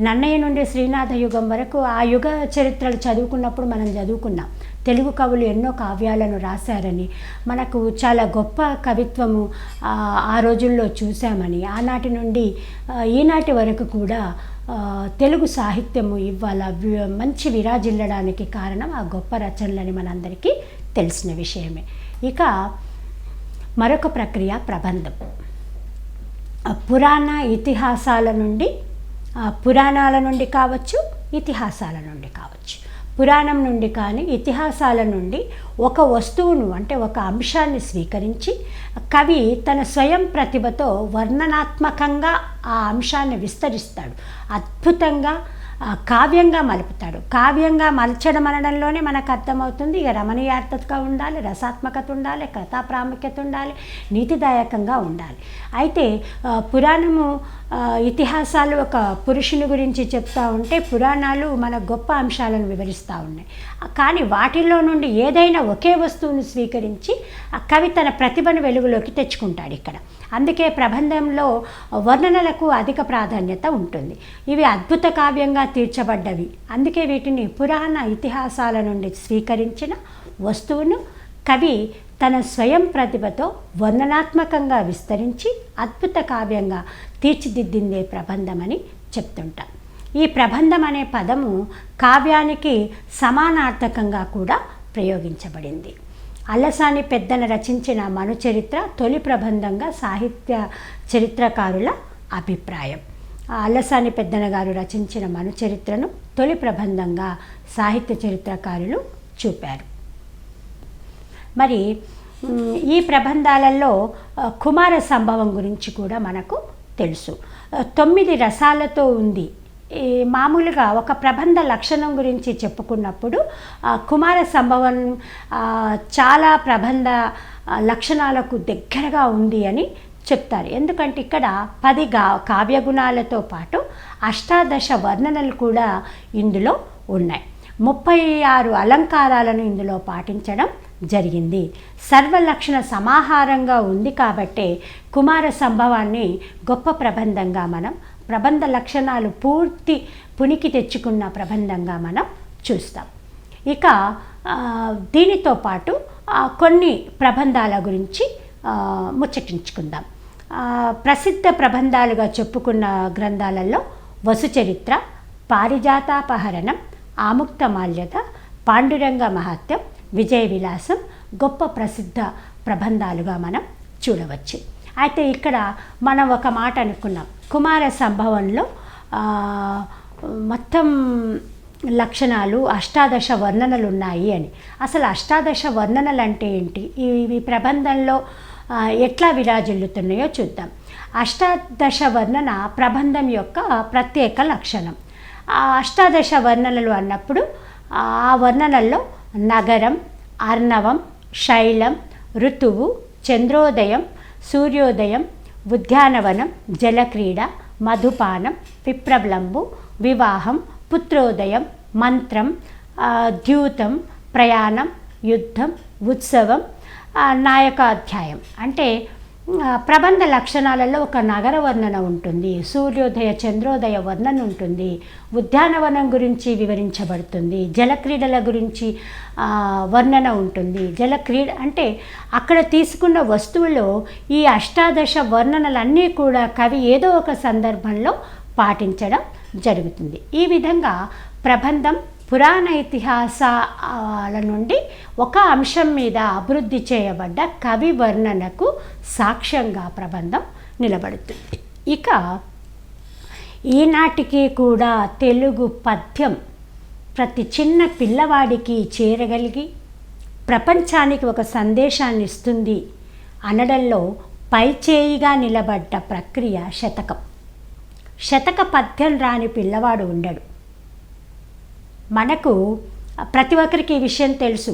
నన్నయ్య నుండి శ్రీనాథ యుగం వరకు ఆ యుగ చరిత్రలు చదువుకున్నప్పుడు మనం చదువుకున్నాం తెలుగు కవులు ఎన్నో కావ్యాలను రాశారని, మనకు చాలా గొప్ప కవిత్వము ఆ రోజుల్లో చూసామని. ఆనాటి నుండి ఈనాటి వరకు కూడా తెలుగు సాహిత్యము ఇవాళ మంచి విరాజిల్లడానికి కారణం ఆ గొప్ప రచనలని మనందరికీ తెలిసిన విషయమే. ఇక మరొక ప్రక్రియ ప్రబంధం. పురాణ ఇతిహాసాల నుండి, పురాణాల నుండి కావచ్చు, ఇతిహాసాల నుండి కావచ్చు, పురాణం నుండి కానీ ఇతిహాసాల నుండి ఒక వస్తువును అంటే ఒక అంశాన్ని స్వీకరించి కవి తన స్వయం ప్రతిభతో వర్ణనాత్మకంగా ఆ అంశాన్ని విస్తరిస్తాడు, అద్భుతంగా కావ్యంగా మలుపుతాడు. కావ్యంగా మలచడం అనడంలోనే మనకు అర్థమవుతుంది ఇక రమణీయార్థత ఉండాలి, రసాత్మకత ఉండాలి, కథా ప్రాముఖ్యత ఉండాలి, నీతిదాయకంగా ఉండాలి. అయితే పురాణము ఇతిహాసాలు ఒక పురుషుని గురించి చెప్తూ ఉంటే పురాణాలు మన గొప్ప అంశాలను వివరిస్తూ ఉన్నాయి. కానీ వాటిలో నుండి ఏదైనా ఒకే వస్తువును స్వీకరించి ఆ కవి తన ప్రతిభను వెలుగులోకి తెచ్చుకుంటాడు ఇక్కడ. అందుకే ప్రబంధంలో వర్ణనలకు అధిక ప్రాధాన్యత ఉంటుంది. ఇవి అద్భుత కావ్యంగా తీర్చబడ్డవి. అందుకే వీటిని పురాణ ఇతిహాసాల నుండి స్వీకరించిన వస్తువును కవి తన స్వయం ప్రతిభతో వర్ణనాత్మకంగా విస్తరించి అద్భుత కావ్యంగా తీర్చిదిద్దిందే ప్రబంధమని చెప్తుంటాం. ఈ ప్రబంధం అనే పదము కావ్యానికి సమానార్థకంగా కూడా ప్రయోగించబడింది. అల్లసాని పెద్దన రచించిన మనుచరిత్ర తొలి ప్రబంధంగా సాహిత్య చరిత్రకారుల అభిప్రాయం. అల్లసాని పెద్దన గారు రచించిన మనుచరిత్రను తొలి ప్రబంధంగా సాహిత్య చరిత్రకారులు చూపారు. మరి ఈ ప్రబంధాలలో కుమార సంభవం గురించి కూడా మనకు తెలుసు. 9 రసాలతో ఉంది. మామూలుగా ఒక ప్రబంధ లక్షణం గురించి చెప్పుకున్నప్పుడు కుమార సంభవం చాలా ప్రబంధ లక్షణాలకు దగ్గరగా ఉంది అని చెప్తారు. ఎందుకంటే ఇక్కడ 10 కావ్యగుణాలతో పాటు అష్టాదశ వర్ణనలు కూడా ఇందులో ఉన్నాయి. 36 అలంకారాలను ఇందులో పాటించడం జరిగింది. సర్వలక్షణ సమాహారంగా ఉంది కాబట్టే కుమార సంభవాన్ని గొప్ప ప్రబంధంగా మనం, ప్రబంధ లక్షణాలు పూర్తి పునికి తెచ్చుకున్న ప్రబంధంగా మనం చూస్తాం. ఇక దీనితో పాటు కొన్ని ప్రబంధాల గురించి ముచ్చటించుకుందాం. ప్రసిద్ధ ప్రబంధాలుగా చెప్పుకున్న గ్రంథాలలో వసుచరిత్ర, పారిజాతాపహరణం, ఆముక్తమాల్యత, పాండురంగ మహాత్యం, విజయ విలాసం గొప్ప ప్రసిద్ధ ప్రబంధాలుగా మనం చూడవచ్చు. అయితే ఇక్కడ మనం ఒక మాట అనుకున్నాం, కుమార సంభవంలో మొత్తం లక్షణాలు అష్టాదశ వర్ణనలు ఉన్నాయి అని. అసలు అష్టాదశ వర్ణనలు అంటే ఏంటి, ఇవి ప్రబంధంలో ఎట్లా విరాజిల్లుతున్నాయో చూద్దాం. అష్టాదశ వర్ణన ప్రబంధం యొక్క ప్రత్యేక లక్షణం. ఆ అష్టాదశ వర్ణనలు అన్నప్పుడు ఆ వర్ణనల్లో నగరం, అర్ణవం, శైలం, ఋతువు, చంద్రోదయం, సూర్యోదయం, ఉద్యానవనం, జలక్రీడ, మధుపానం, విప్రబలంబు, వివాహం, పుత్రోదయం, మంత్రం, ద్యూతం, ప్రయాణం, యుద్ధం, ఉత్సవం, నాయకాధ్యాయం. అంటే ప్రబంధ లక్షణాలలో ఒక నగర వర్ణన ఉంటుంది, సూర్యోదయ చంద్రోదయ వర్ణన ఉంటుంది, ఉద్యానవనం గురించి వివరించబడుతుంది, జలక్రీడల గురించి వర్ణన ఉంటుంది. జలక్రీడ అంటే అక్కడ తీసుకున్న వస్తువులో ఈ అష్టాదశ వర్ణనలన్నీ కూడా కవి ఏదో ఒక సందర్భంలో పాటించడం జరుగుతుంది. ఈ విధంగా ప్రబంధం పురాణ ఇతిహాసాల నుండి ఒక అంశం మీద అభివృద్ధి చేయబడ్డ కవి వర్ణనకు సాక్ష్యంగా ప్రబంధం నిలబడుతుంది. ఇక ఈనాటికి కూడా తెలుగు పద్యం ప్రతి చిన్న పిల్లవాడికి చేరగలిగి ప్రపంచానికి ఒక సందేశాన్ని ఇస్తుంది అనడంలో పైచేయిగా నిలబడ్డ ప్రక్రియ శతకం. శతక పద్యం రాని పిల్లవాడు ఉండడు. మనకు ప్రతి ఒక్కరికి ఈ విషయం తెలుసు.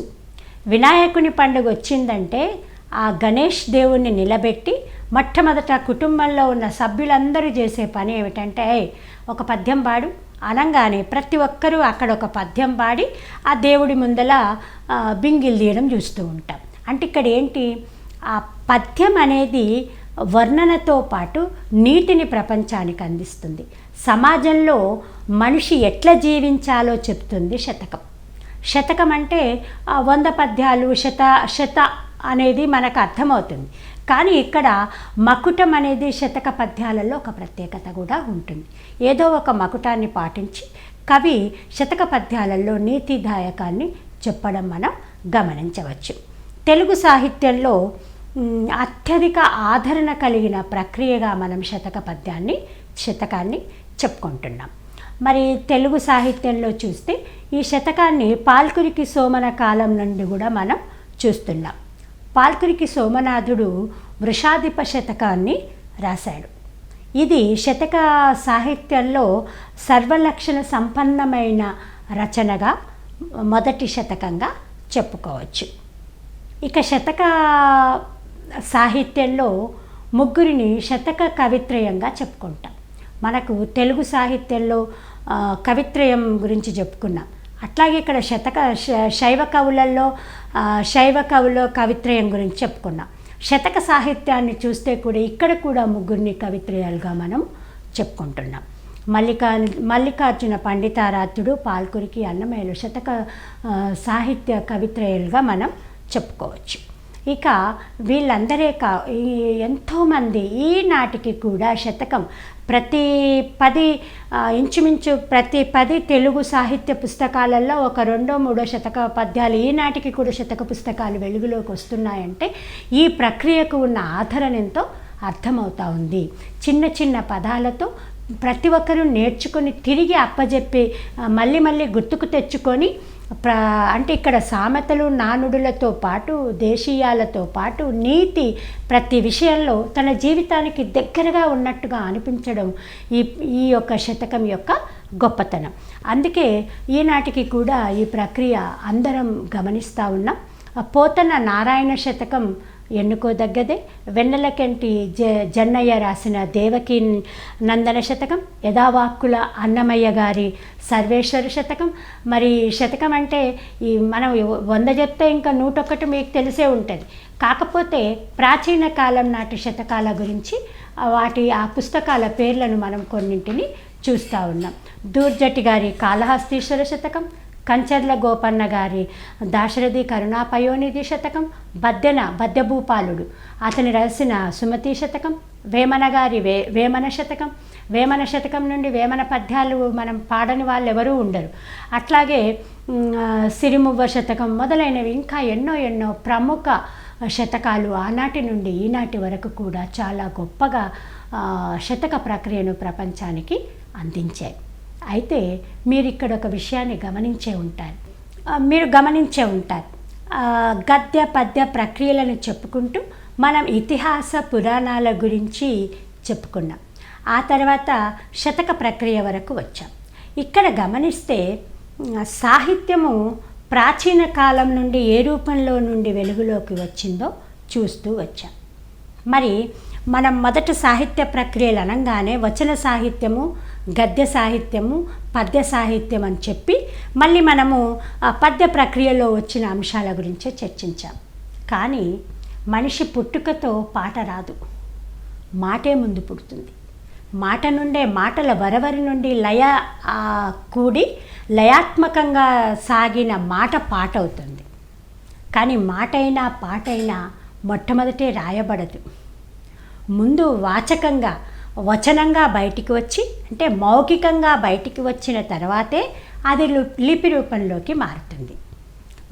వినాయకుని పండుగ వచ్చిందంటే ఆ గణేష్ దేవుణ్ణి నిలబెట్టి మొట్టమొదట కుటుంబంలో ఉన్న సభ్యులందరూ చేసే పని ఏమిటంటే ఒక పద్యం పాడు అనగానే ప్రతి ఒక్కరూ అక్కడ ఒక పద్యం పాడి ఆ దేవుడి ముందల బింగిల్ తీయడం చూస్తూ ఉంటాం. అంటే ఇక్కడ ఏంటి, ఆ పద్యం అనేది వర్ణనతో పాటు నీతిని ప్రపంచానికి అందిస్తుంది. సమాజంలో మనిషి ఎట్లా జీవించాలో చెప్తుంది శతకం. శతకం అంటే 100 పద్యాలు, శత అనేది మనకు అర్థమవుతుంది. కానీ ఇక్కడ మకుటం అనేది శతక పద్యాలలో ఒక ప్రత్యేకత కూడా ఉంటుంది. ఏదో ఒక మకుటాన్ని పాటించి కవి శతక పద్యాలలో నీతిదాయకాన్ని చెప్పడం మనం గమనించవచ్చు. తెలుగు సాహిత్యంలో అత్యధిక ఆదరణ కలిగిన ప్రక్రియగా మనం శతకాన్ని చెప్పుకుంటున్నాం. మరి తెలుగు సాహిత్యంలో చూస్తే ఈ శతకాన్ని పాల్కురికి సోమన కాలం నుండి కూడా మనం చూస్తున్నాం. పాల్కురికి సోమనాథుడు వృషాధిప శతకాన్ని రాశాడు. ఇది శతక సాహిత్యంలో సర్వలక్షణ సంపన్నమైన రచనగా మొదటి శతకంగా చెప్పుకోవచ్చు. ఇక శతక సాహిత్యంలో ముగ్గురిని శతక కవిత్రయంగా చెప్పుకుంటాం. మనకు తెలుగు సాహిత్యంలో కవిత్రయం గురించి చెప్పుకున్నాం. అట్లాగే ఇక్కడ శైవ కవుల కవిత్రయం గురించి చెప్పుకున్నాం. శతక సాహిత్యాన్ని చూస్తే కూడా ఇక్కడ కూడా ముగ్గురిని కవిత్రయాలుగా మనం చెప్పుకుంటున్నాం. మల్లికార్జున పండితారాధ్యుడు, పాల్కురికి, అన్నమయ్యలు శతక సాహిత్య కవిత్రయాలుగా మనం చెప్పుకోవచ్చు. ఇక వీళ్ళందరే ఎంతోమంది ఈనాటికి కూడా శతకం ఇంచుమించు ప్రతి 10 తెలుగు సాహిత్య పుస్తకాలలో ఒక 2-3 శతక పద్యాలు ఈనాటికి కూడా శతక పుస్తకాలు వెలుగులోకి వస్తున్నాయంటే ఈ ప్రక్రియకు ఉన్న ఆదరణ ఎంతో అర్థమవుతూ ఉంది. చిన్న చిన్న పదాలతో ప్రతి ఒక్కరూ నేర్చుకొని తిరిగి అప్పజెప్పి మళ్ళీ గుర్తుకు తెచ్చుకొని అంటే ఇక్కడ సామెతలు, నానుడులతో పాటు దేశీయాలతో పాటు నీతి ప్రతి విషయంలో తన జీవితానికి దగ్గరగా ఉన్నట్టుగా అనిపించడం ఈ యొక్క శతకం యొక్క గొప్పతనం. అందుకే ఈనాటికి కూడా ఈ ప్రక్రియ అందరం గమనిస్తూ ఉన్నాం. పోతన నారాయణ శతకం ఎన్నుకోదగ్గదే. వెన్నెలకంటి జన్నయ్య రాసిన దేవకీ నందన శతకం, యథావాక్కుల అన్నమయ్య గారి సర్వేశ్వర శతకం. మరి శతకం అంటే మనం 100 చెప్తే ఇంకా 101 మీకు తెలిసే ఉంటుంది. కాకపోతే ప్రాచీన కాలం నాటి శతకాల గురించి ఆ పుస్తకాల పేర్లను మనం కొన్నింటిని చూస్తూ ఉన్నాం. దూర్జటి గారి కాళహస్తీశ్వర శతకం, కంచర్ల గోపన్న గారి దాశరథి కరుణాపయోనిధి శతకం, బద్దెభూపాలుడు అతని రాసిన సుమతి శతకం, వేమన గారి వేమన శతకం. వేమన శతకం నుండి వేమన పద్యాలు మనం పాడని వాళ్ళు ఎవరూ ఉండరు. అట్లాగే సిరిమువ్వ శతకం మొదలైనవి ఇంకా ఎన్నో ప్రముఖ శతకాలు ఆనాటి నుండి ఈనాటి వరకు కూడా చాలా గొప్పగా శతక ప్రక్రియను ప్రపంచానికి అందించాయి. అయితే మీరు ఇక్కడ ఒక విషయాన్ని గమనించే ఉంటారు. గద్య పద్య ప్రక్రియలను చెప్పుకుంటూ మనం ఇతిహాస పురాణాల గురించి చెప్పుకున్నాం. ఆ తర్వాత శతక ప్రక్రియ వరకు వచ్చాం. ఇక్కడ గమనిస్తే సాహిత్యము ప్రాచీన కాలం నుండి ఏ రూపంలో నుండి వెలుగులోకి వచ్చిందో చూస్తూ వచ్చాం. మరి మనం మొదట సాహిత్య ప్రక్రియలు అనగానే వచన సాహిత్యము, గద్య సాహిత్యము, పద్య సాహిత్యం అని చెప్పి మళ్ళీ మనము పద్య ప్రక్రియలో వచ్చిన అంశాల గురించే చర్చించాం. కానీ మనిషి పుట్టుకతో పాట రాదు, మాటే ముందు పుడుతుంది. మాట నుండే, మాటల వరవరి నుండి లయ కూడి లయాత్మకంగా సాగిన మాట పాట అవుతుంది. కానీ మాటైనా పాటైనా మొట్టమొదటే రాయబడదు. ముందు వాచకంగా, వచనంగా బయటికి వచ్చి, అంటే మౌఖికంగా బయటికి వచ్చిన తర్వాతే అది లిపి రూపంలోకి మారుతుంది.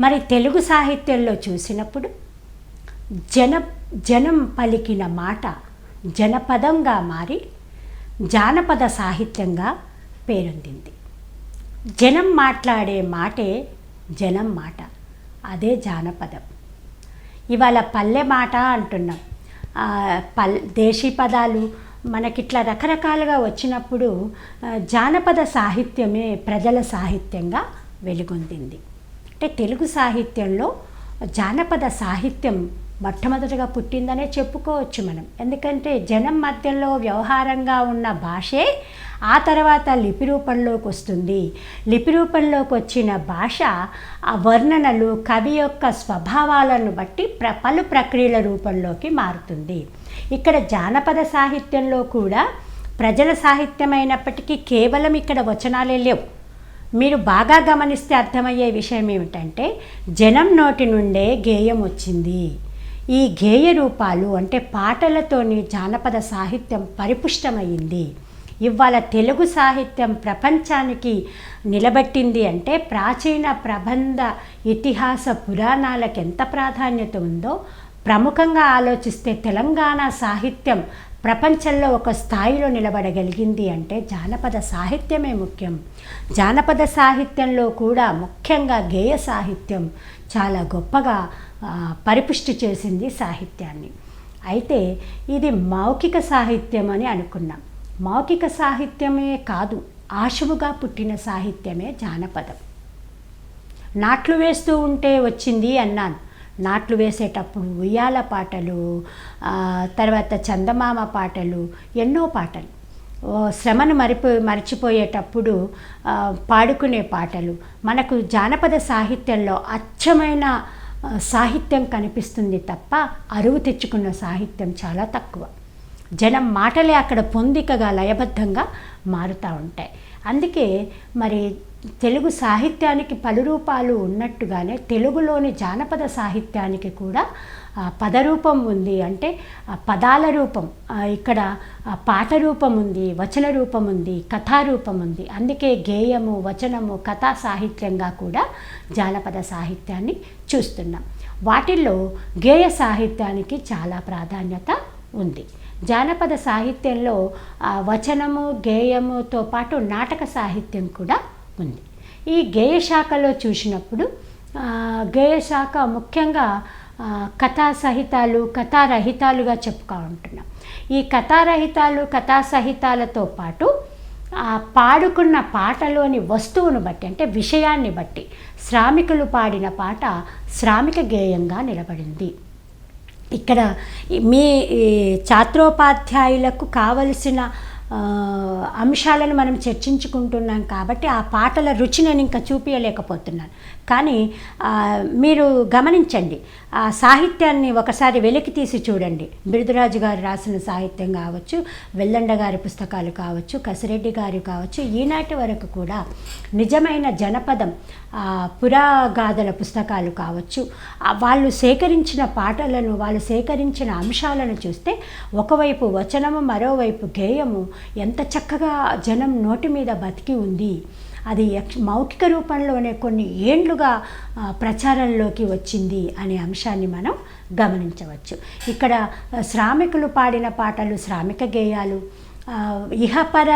మరి తెలుగు సాహిత్యంలో చూసినప్పుడు జనం పలికిన మాట జనపదంగా మారి జానపద సాహిత్యంగా పేరొందింది. జనం మాట్లాడే మాటే జనం మాట, అదే జానపదం. ఇవాళ పల్లె మాట అంటున్నాం. దేశీ పదాలు మనకిట్లా రకరకాలుగా వచ్చినప్పుడు జానపద సాహిత్యమే ప్రజల సాహిత్యంగా వెలుగొందింది. అంటే తెలుగు సాహిత్యంలో జానపద సాహిత్యం మొట్టమొదటిగా పుట్టిందనే చెప్పుకోవచ్చు మనం. ఎందుకంటే జనం మధ్యలో వ్యవహారంగా ఉన్న భాషే ఆ తర్వాత లిపి రూపంలోకి వస్తుంది. లిపి రూపంలోకి వచ్చిన భాష ఆ వర్ణనలు కవి యొక్క స్వభావాలను బట్టి పలు ప్రక్రియల రూపంలోకి మారుతుంది. ఇక్కడ జానపద సాహిత్యంలో కూడా ప్రజల సాహిత్యమైనప్పటికీ కేవలం ఇక్కడ వచనాలే లేవు. మీరు బాగా గమనిస్తే అర్థమయ్యే విషయం ఏమిటంటే జనం నోటి నుండే గేయం వచ్చింది. ఈ గేయ రూపాలు అంటే పాటలతోని జానపద సాహిత్యం పరిపుష్టమైంది. ఇవాళ తెలుగు సాహిత్యం ప్రపంచానికి నిలబెట్టింది అంటే ప్రాచీన ప్రబంధ ఇతిహాస పురాణాలకు ఎంత ప్రాధాన్యత ఉందో ప్రముఖంగా ఆలోచిస్తే తెలంగాణ సాహిత్యం ప్రపంచంలో ఒక స్థాయిలో నిలబడగలిగింది అంటే జానపద సాహిత్యమే ముఖ్యం. జానపద సాహిత్యంలో కూడా ముఖ్యంగా గేయ సాహిత్యం చాలా గొప్పగా పరిపుష్టి చేసింది సాహిత్యాన్ని. అయితే ఇది మౌఖిక సాహిత్యం అని అనుకున్నాం. మౌఖిక సాహిత్యమే కాదు, ఆశువుగా పుట్టిన సాహిత్యమే జానపదం. నాట్లు వేస్తూ ఉంటే వచ్చింది అన్నాను. నాట్లు వేసేటప్పుడు ఉయ్యాల పాటలు, తర్వాత చందమామ పాటలు, ఎన్నో పాటలు, శ్రమను మరిచిపోయేటప్పుడు పాడుకునే పాటలు. మనకు జానపద సాహిత్యంలో అచ్చమైన సాహిత్యం కనిపిస్తుంది తప్ప అరువు తెచ్చుకున్న సాహిత్యం చాలా తక్కువ. జనం మాటలే అక్కడ పొందికగా లయబద్ధంగా మారుతూ ఉంటాయి. అందుకే మరి తెలుగు సాహిత్యానికి పలు రూపాలు ఉన్నట్టుగానే తెలుగులోని జానపద సాహిత్యానికి కూడా పదరూపం ఉంది. అంటే పదాల రూపం, ఇక్కడ పాట రూపం ఉంది, వచన రూపం ఉంది, కథారూపం ఉంది. అందుకే గేయము, వచనము, కథా సాహిత్యంగా కూడా జానపద సాహిత్యాన్ని చూస్తున్నాం. వాటిల్లో గేయ సాహిత్యానికి చాలా ప్రాధాన్యత ఉంది. జానపద సాహిత్యంలో వచనము, గేయముతో పాటు నాటక సాహిత్యం కూడా ఉంది. ఈ గేయ శాఖలో చూసినప్పుడు గేయ శాఖ ముఖ్యంగా కథా సహితాలు, కథారహితాలుగా చెప్పుకుంటున్నాం. ఈ కథారహితాలు, కథాసహితాలతో పాటు పాడుకున్న పాటలోని వస్తువును బట్టి, అంటే విషయాన్ని బట్టి శ్రామికులు పాడిన పాట శ్రామిక గేయంగా నిలబడింది. ఇక్కడ మీ ఛాత్రోపాధ్యాయులకు కావలసిన అంశాలను మనం చర్చించుకుంటున్నాం కాబట్టి ఆ పాటల రుచి నేను ఇంకా చూపించలేకపోతున్నాను. కానీ మీరు గమనించండి, ఆ సాహిత్యాన్ని ఒకసారి వెలికి తీసి చూడండి. బిరుదురాజు గారు రాసిన సాహిత్యం కావచ్చు, వెల్లండ గారి పుస్తకాలు కావచ్చు, కసిరెడ్డి గారు కావచ్చు, ఈనాటి వరకు కూడా నిజమైన జనపదం పురాగాథల పుస్తకాలు కావచ్చు, వాళ్ళు సేకరించిన పాటలను, వాళ్ళు సేకరించిన అంశాలను చూస్తే ఒకవైపు వచనము, మరోవైపు గేయము ఎంత చక్కగా జనం నోటి మీద బతికి ఉంది. అది మౌఖిక రూపంలోనే కొన్ని ఏండ్లుగా ప్రచారంలోకి వచ్చింది అనే అంశాన్ని మనం గమనించవచ్చు. ఇక్కడ శ్రామికులు పాడిన పాటలు శ్రామిక గేయాలు, ఇహపర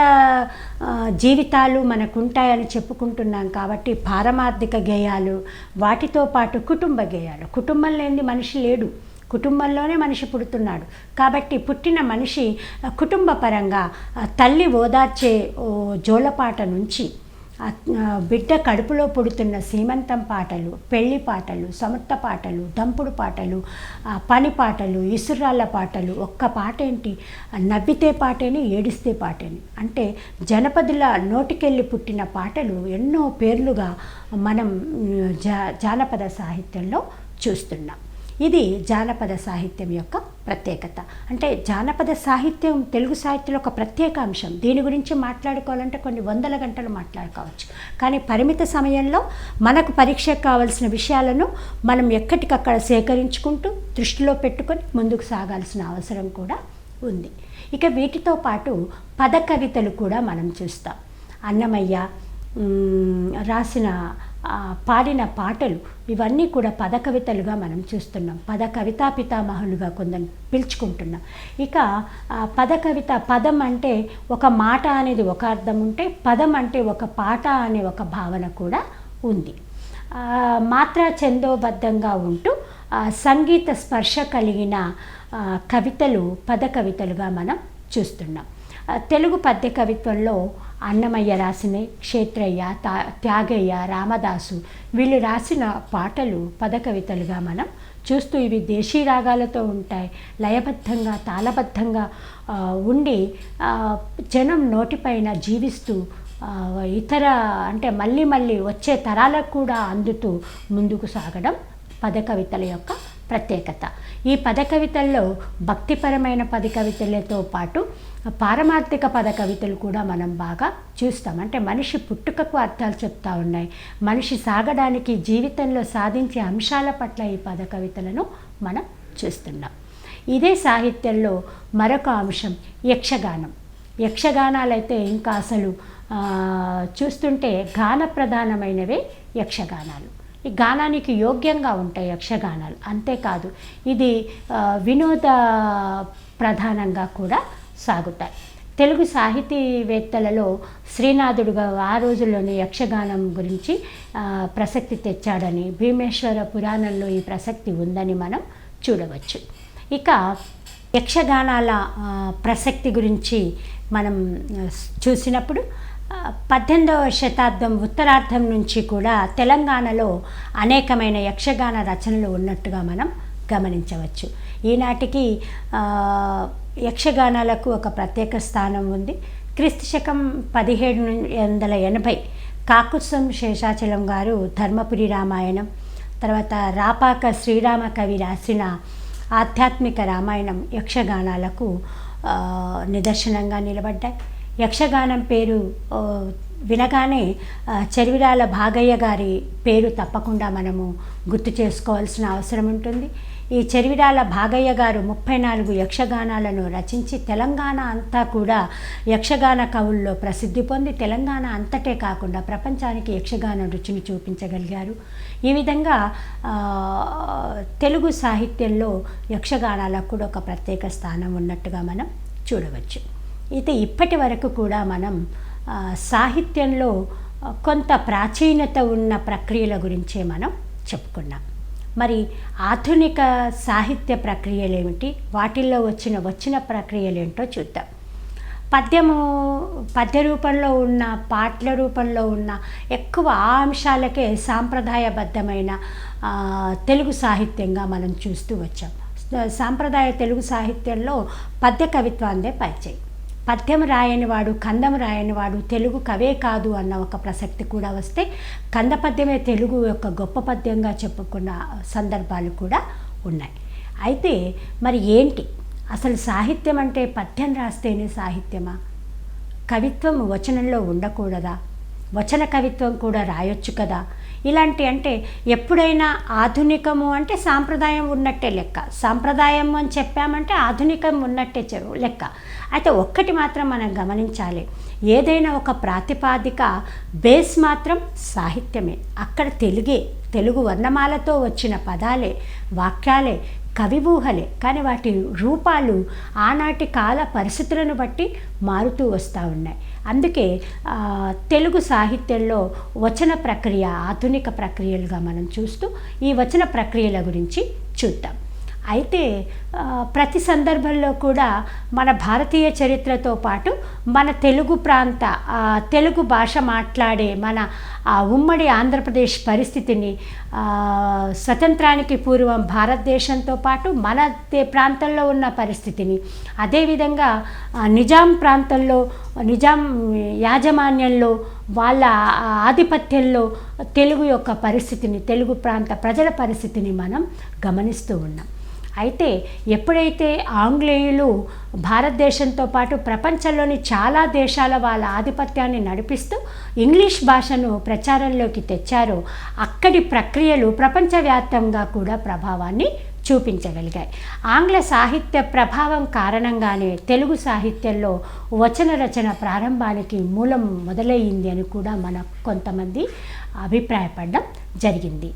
జీవితాలు మనకుంటాయని చెప్పుకుంటున్నాం కాబట్టి పారమార్థిక గేయాలు, వాటితో పాటు కుటుంబ గేయాలు. కుటుంబం లేనిది మనిషి లేడు, కుటుంబంలోనే మనిషి పుడుతున్నాడు కాబట్టి పుట్టిన మనిషి కుటుంబ పరంగా తల్లి ఓదార్చే జోలపాట నుంచి బిడ్డ కడుపులో పుడుతున్న సీమంతం పాటలు, పెళ్లి పాటలు, సమర్థ పాటలు, దంపుడు పాటలు, పని పాటలు, ఇసురాళ్ళ పాటలు, ఒక్క పాట ఏంటి, నవ్వితే పాటేని, ఏడిస్తే పాటేని, అంటే జనపదుల నోటికెళ్ళి పుట్టిన పాటలు ఎన్నో పేర్లుగా మనం జానపద సాహిత్యంలో చూస్తున్నాం. ఇది జానపద సాహిత్యం యొక్క ప్రత్యేకత. అంటే జానపద సాహిత్యం తెలుగు సాహిత్యంలో ఒక ప్రత్యేక అంశం. దీని గురించి మాట్లాడుకోవాలంటే కొన్ని వందల గంటలు మాట్లాడుకోవచ్చు. కానీ పరిమిత సమయంలో మనకు పరీక్షకు కావాల్సిన విషయాలను మనం ఎక్కడికక్కడ సేకరించుకుంటూ దృష్టిలో పెట్టుకొని ముందుకు సాగాల్సిన అవసరం కూడా ఉంది. ఇక వీటితో పాటు పద కవితలు కూడా మనం చూస్తాం. అన్నమయ్య రాసిన పాడిన పాటలు ఇవన్నీ కూడా పద కవితలుగా మనం చూస్తున్నాం. పద కవితా పితామహులుగా కొందరు పిలుచుకుంటున్నాం. ఇక పద కవిత, పదం అంటే ఒక మాట అనేది ఒక అర్థం ఉంటే, పదం అంటే ఒక పాట అనే ఒక భావన కూడా ఉంది. మాత్రా ఛందోబద్ధంగా ఉంటూ సంగీత స్పర్శ కలిగిన కవితలు పద కవితలుగా మనం చూస్తున్నాం. తెలుగు పద్య కవిత్వంలో అన్నమయ్య రాసిన, క్షేత్రయ్య, త్యాగయ్య, రామదాసు వీళ్ళు రాసిన పాటలు పద కవితలుగా మనం చూస్తూ ఇవి దేశీ రాగాలతో ఉంటాయి, లయబద్ధంగా తాళబద్ధంగా ఉండి జనం నోటిపైన జీవిస్తూ ఇతర అంటే మళ్ళీ మళ్ళీ వచ్చే తరాలకు కూడా అందుతూ ముందుకు సాగడం పద కవితల యొక్క ప్రత్యేకత. ఈ పద కవితల్లో భక్తిపరమైన పద కవితలతో పాటు పారమార్థిక పద కవితలు కూడా మనం బాగా చూస్తాం. అంటే మనిషి పుట్టుకకు అర్థాలు చెప్తా ఉన్నాయి, మనిషి సాగడానికి జీవితంలో సాధించే అంశాల పట్ల ఈ పద కవితలను మనం చూస్తున్నాం. ఇదే సాహిత్యంలో మరొక అంశం యక్షగానం. యక్షగానాలైతే ఇంకా అసలు చూస్తుంటే గాన ప్రధానమైనవే యక్షగానాలు. ఈ గానానికి యోగ్యంగా ఉంటాయి యక్షగానాలు. అంతేకాదు ఇది వినోద ప్రధానంగా కూడా సాగుతాయి. తెలుగు సాహితీవేత్తలలో శ్రీనాథుడుగా ఆ రోజుల్లోనే యక్షగానం గురించి ప్రసక్తి తెచ్చాడని, భీమేశ్వర పురాణంలో ఈ ప్రసక్తి ఉందని మనం చూడవచ్చు. ఇక యక్షగానాల ప్రసక్తి గురించి మనం చూసినప్పుడు 18వ శతాబ్దం ఉత్తరార్ధం నుంచి కూడా తెలంగాణలో అనేకమైన యక్షగాన రచనలు ఉన్నట్టుగా మనం గమనించవచ్చు. ఈనాటికి యక్షగానాలకు ఒక ప్రత్యేక స్థానం ఉంది. క్రీస్తు శకం 1780 కాకుత్సం శేషాచలం గారు ధర్మపురి రామాయణం, తర్వాత రాపాక శ్రీరామ కవి రాసిన ఆధ్యాత్మిక రామాయణం యక్షగానాలకు నిదర్శనంగా నిలబడ్డాయి. యక్షగానం పేరు వినగానే చెరివిరాల భాగయ్య గారి పేరు తప్పకుండా మనము గుర్తు చేసుకోవాల్సిన అవసరం ఉంటుంది. ఈ చెరివిరాల భాగయ్య గారు 34 యక్షగానాలను రచించి తెలంగాణ అంతా కూడా యక్షగాన కవుల్లో ప్రసిద్ధి పొంది తెలంగాణ అంతటే కాకుండా ప్రపంచానికి యక్షగాన రుచిని చూపించగలిగారు. ఈ విధంగా తెలుగు సాహిత్యంలో యక్షగానాలకు కూడా ఒక ప్రత్యేక స్థానం ఉన్నట్టుగా మనం చూడవచ్చు. అయితే ఇప్పటి వరకు కూడా మనం సాహిత్యంలో కొంత ప్రాచీనత ఉన్న ప్రక్రియల గురించే మనం చెప్పుకున్నాం. మరి ఆధునిక సాహిత్య ప్రక్రియలు ఏమిటి, వాటిల్లో వచ్చిన ప్రక్రియలు ఏంటో చూద్దాం. పద్య రూపంలో ఉన్న, పాటల రూపంలో ఉన్న ఎక్కువ ఆ అంశాలకే సాంప్రదాయబద్ధమైన తెలుగు సాహిత్యంగా మనం చూస్తూ వచ్చాం. సాంప్రదాయ తెలుగు సాహిత్యంలో పద్య కవిత్వాన్నే పైచేయి. పద్యం రాయనివాడు, కందం రాయనివాడు తెలుగు కవే కాదు అన్న ఒక ప్రసక్తి కూడా వస్తే కంద పద్యమే తెలుగు యొక్క గొప్ప పద్యంగా చెప్పుకున్న సందర్భాలు కూడా ఉన్నాయి. అయితే మరి ఏంటి అసలు సాహిత్యం అంటే? పద్యం రాస్తేనే సాహిత్యమా? కవిత్వం వచనంలో ఉండకూడదా? వచన కవిత్వం కూడా రాయొచ్చు కదా? ఇలాంటి అంటే ఎప్పుడైనా ఆధునికము అంటే సాంప్రదాయం ఉన్నట్టే లెక్క, సాంప్రదాయం అని చెప్పామంటే ఆధునికం ఉన్నట్టే లెక్క. అయితే ఒక్కటి మాత్రం మనం గమనించాలి, ఏదైనా ఒక ప్రాతిపాదిక బేస్ మాత్రం సాహిత్యమే. అక్కడ తెలుగు వర్ణమాలతో వచ్చిన పదాలే, వాక్యాలే, కవిఊహలే. కానీ వాటి రూపాలు ఆనాటి కాల పరిస్థితులను బట్టి మారుతూ వస్తూ ఉన్నాయి. అందుకే తెలుగు సాహిత్యంలో వచన ప్రక్రియ ఆధునిక ప్రక్రియలుగా మనం చూస్తూ ఈ వచన ప్రక్రియల గురించి చూద్దాం. అయితే ప్రతి సందర్భంలో కూడా మన భారతీయ చరిత్రతో పాటు మన తెలుగు భాష మాట్లాడే మన ఉమ్మడి ఆంధ్రప్రదేశ్ పరిస్థితిని, స్వతంత్రానికి పూర్వం భారతదేశంతో పాటు మన ప్రాంతంలో ఉన్న పరిస్థితిని, అదేవిధంగా నిజాం యాజమాన్యంలో వాళ్ళ ఆధిపత్యంలో తెలుగు యొక్క పరిస్థితిని, తెలుగు ప్రాంత ప్రజల పరిస్థితిని మనం గమనిస్తూ ఉన్నాం. అయితే ఎప్పుడైతే ఆంగ్లేయులు భారతదేశంతో పాటు ప్రపంచంలోని చాలా దేశాల వాళ్ళ ఆధిపత్యాన్ని నడిపిస్తూ ఇంగ్లీష్ భాషను ప్రచారంలోకి తెచ్చారో అక్కడి ప్రక్రియలు ప్రపంచవ్యాప్తంగా కూడా ప్రభావాన్ని చూపించగలిగాయి. ఆంగ్ల సాహిత్య ప్రభావం కారణంగానే తెలుగు సాహిత్యంలో వచన రచన ప్రారంభానికి మూలం మొదలయ్యింది అని కూడా మన కొంతమంది అభిప్రాయపడడం జరిగింది.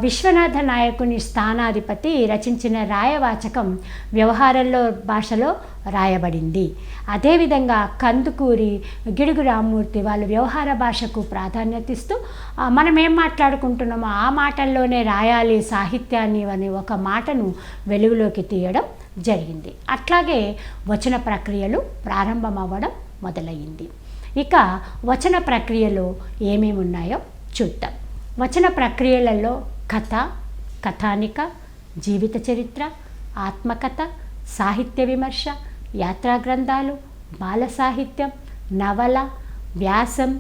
విశ్వనాథ నాయకుని స్థానాధిపతి రచించిన రాయవాచకం వ్యవహారంలో భాషలో రాయబడింది. అదేవిధంగా కందుకూరి, గిడుగు రామ్మూర్తి వాళ్ళు వ్యవహార భాషకు ప్రాధాన్యత ఇస్తూ మనం ఏం మాట్లాడుకుంటున్నామో ఆ మాటల్లోనే రాయాలి సాహిత్యాన్ని అనే ఒక మాటను వెలుగులోకి తీయడం జరిగింది. అట్లాగే వచన ప్రక్రియలు ప్రారంభమవ్వడం మొదలయ్యింది. ఇక వచన ప్రక్రియలో ఏమేమి ఉన్నాయో చూద్దాం. వచన ప్రక్రియలలో కథ, కథానిక, జీవిత చరిత్ర, ఆత్మకథ, సాహిత్య విమర్శ, యాత్రా గ్రంథాలు, బాల సాహిత్యం, నవల, వ్యాసం,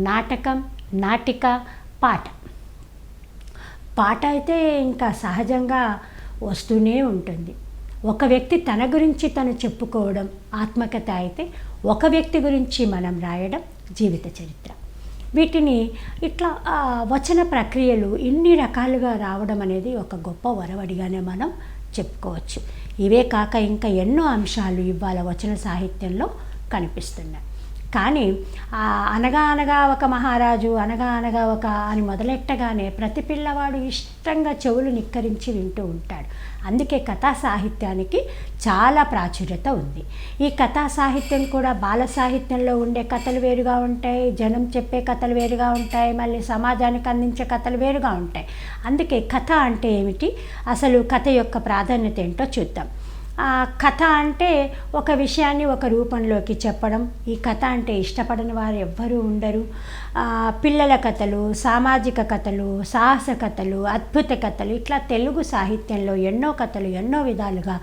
నాటకం, నాటిక, పాట. పాట అయితే ఇంకా సహజంగా వస్తూనే ఉంటుంది. ఒక వ్యక్తి తన గురించి తను చెప్పుకోవడం ఆత్మకథ అయితే, ఒక వ్యక్తి గురించి మనం రాయడం జీవిత చరిత్ర. వీటిని ఇట్లా వచన ప్రక్రియలు ఇన్ని రకాలుగా రావడం అనేది ఒక గొప్ప వరవడిగానే మనం చెప్పుకోవచ్చు. ఇవే కాక ఇంకా ఎన్నో అంశాలు ఇవాళ వచన సాహిత్యంలో కనిపిస్తున్నాయి. కానీ అనగా అనగా ఒక మహారాజు, అనగా అనగా ఒక అని మొదలెట్టగానే ప్రతి పిల్లవాడు ఇష్టంగా చెవులు నిక్కరించి వింటూ ఉంటాడు. అందుకే కథా సాహిత్యానికి చాలా ప్రాచుర్యత ఉంది. ఈ కథా సాహిత్యం కూడా బాల సాహిత్యంలో ఉండే కథలు వేరుగా ఉంటాయి, జనం చెప్పే కథలు వేరుగా ఉంటాయి, మళ్ళీ సమాజానికి అందించే కథలు వేరుగా ఉంటాయి. అందుకే కథ అంటే ఏమిటి, అసలు కథ యొక్క ప్రాధాన్యత ఏంటో చూద్దాం. కథ అంటే ఒక విషయాన్ని ఒక రూపంలోకి చెప్పడం. ఈ కథ అంటే ఇష్టపడని వారు ఎవ్వరూ ఉండరు. పిల్లల కథలు, సామాజిక కథలు, సాహస కథలు, అద్భుత కథలు, ఇట్లా తెలుగు సాహిత్యంలో ఎన్నో కథలు ఎన్నో విధాలుగా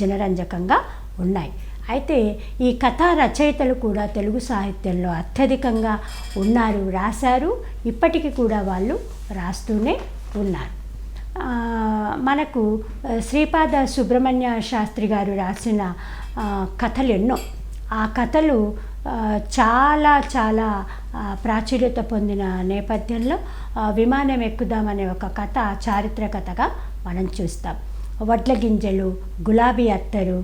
జనరంజకంగా ఉన్నాయి. అయితే ఈ కథా రచయితలు కూడా తెలుగు సాహిత్యంలో అత్యధికంగా ఉన్నారు, రాశారు, ఇప్పటికీ కూడా వాళ్ళు రాస్తూనే ఉన్నారు. మనకు శ్రీపాద సుబ్రహ్మణ్య శాస్త్రి గారు రాసిన కథలు ఎన్నో. ఆ కథలు చాలా చాలా ప్రాచుర్యత పొందిన నేపథ్యంలో విమానం ఎక్కుదామనే ఒక కథ చారిత్రకథగా మనం చూస్తాం. వడ్ల గింజలు, గులాబీ అత్తరు,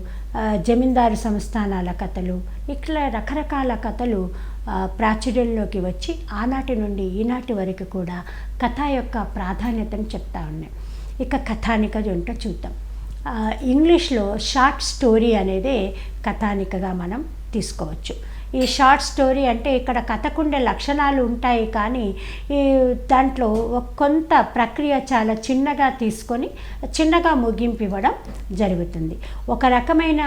జమీందారు సంస్థానాల కథలు, ఇట్లా రకరకాల కథలు ప్రాచుర్యంలోకి వచ్చి ఆనాటి నుండి ఈనాటి వరకు కూడా కథ యొక్క ప్రాధాన్యతను చెప్తా ఉన్నాయి. ఇక కథానిక ఏంటో చూద్దాం. ఇంగ్లీష్లో షార్ట్ స్టోరీ అనేది కథానికగా మనం తీసుకోవచ్చు. ఈ షార్ట్ స్టోరీ అంటే ఇక్కడ కథకుండే లక్షణాలు ఉంటాయి, కానీ ఈ దాంట్లో కొంత ప్రక్రియ చాలా చిన్నగా తీసుకొని చిన్నగా ముగింపు ఇవ్వడం జరుగుతుంది. ఒక రకమైన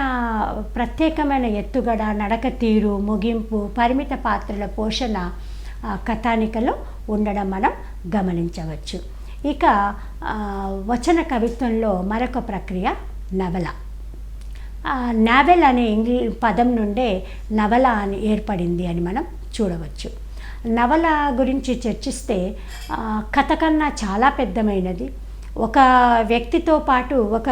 ప్రత్యేకమైన ఎత్తుగడ, నడక తీరు, ముగింపు, పరిమిత పాత్రల పోషణ కథానికలో ఉండడం మనం గమనించవచ్చు. ఇక వచన కవిత్వంలో మరొక ప్రక్రియ నవల. నావెల్ అనే పదం నుండే నవల అని ఏర్పడింది అని మనం చూడవచ్చు. నవల గురించి చర్చిస్తే కథ కన్నా చాలా పెద్దమైనది. ఒక వ్యక్తితో పాటు ఒక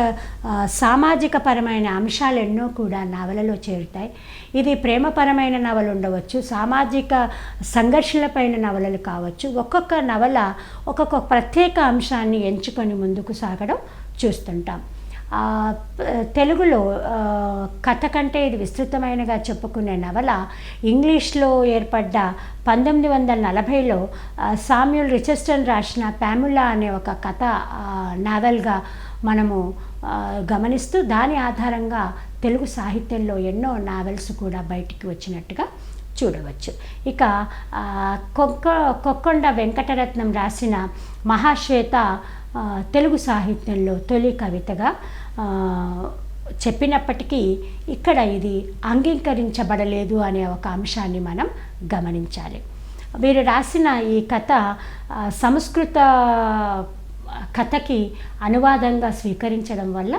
సామాజిక పరమైన అంశాలు ఎన్నో కూడా నవలలో చేరుతాయి. ఇది ప్రేమపరమైన నవలు ఉండవచ్చు, సామాజిక సంఘర్షణలపైన నవలలు కావచ్చు. ఒక్కొక్క నవల ఒక్కొక్క ప్రత్యేక అంశాన్ని ఎంచుకొని ముందుకు సాగడం చూస్తుంటాం. తెలుగులో కథ కంటే ఇది విస్తృతమైనగా చెప్పుకునే నవల ఇంగ్లీష్లో ఏర్పడ్డ 1940లో సామ్యూల్ రిచర్డ్సన్ రాసిన ప్యాములా అనే ఒక కథ నావెల్గా మనము గమనిస్తూ దాని ఆధారంగా తెలుగు సాహిత్యంలో ఎన్నో నావెల్స్ కూడా బయటికి వచ్చినట్టుగా చూడవచ్చు. ఇక కొక్కొండ వెంకటరత్నం రాసిన మహాశ్వేత తెలుగు సాహిత్యంలో తొలి కవితగా చెప్పినప్పటికీ ఇక్కడ ఇది అంగీకరించబడలేదు అనే ఒక అంశాన్ని మనం గమనించాలి. వీరు రాసిన ఈ కథ సంస్కృత కథకి అనువాదంగా స్వీకరించడం వల్ల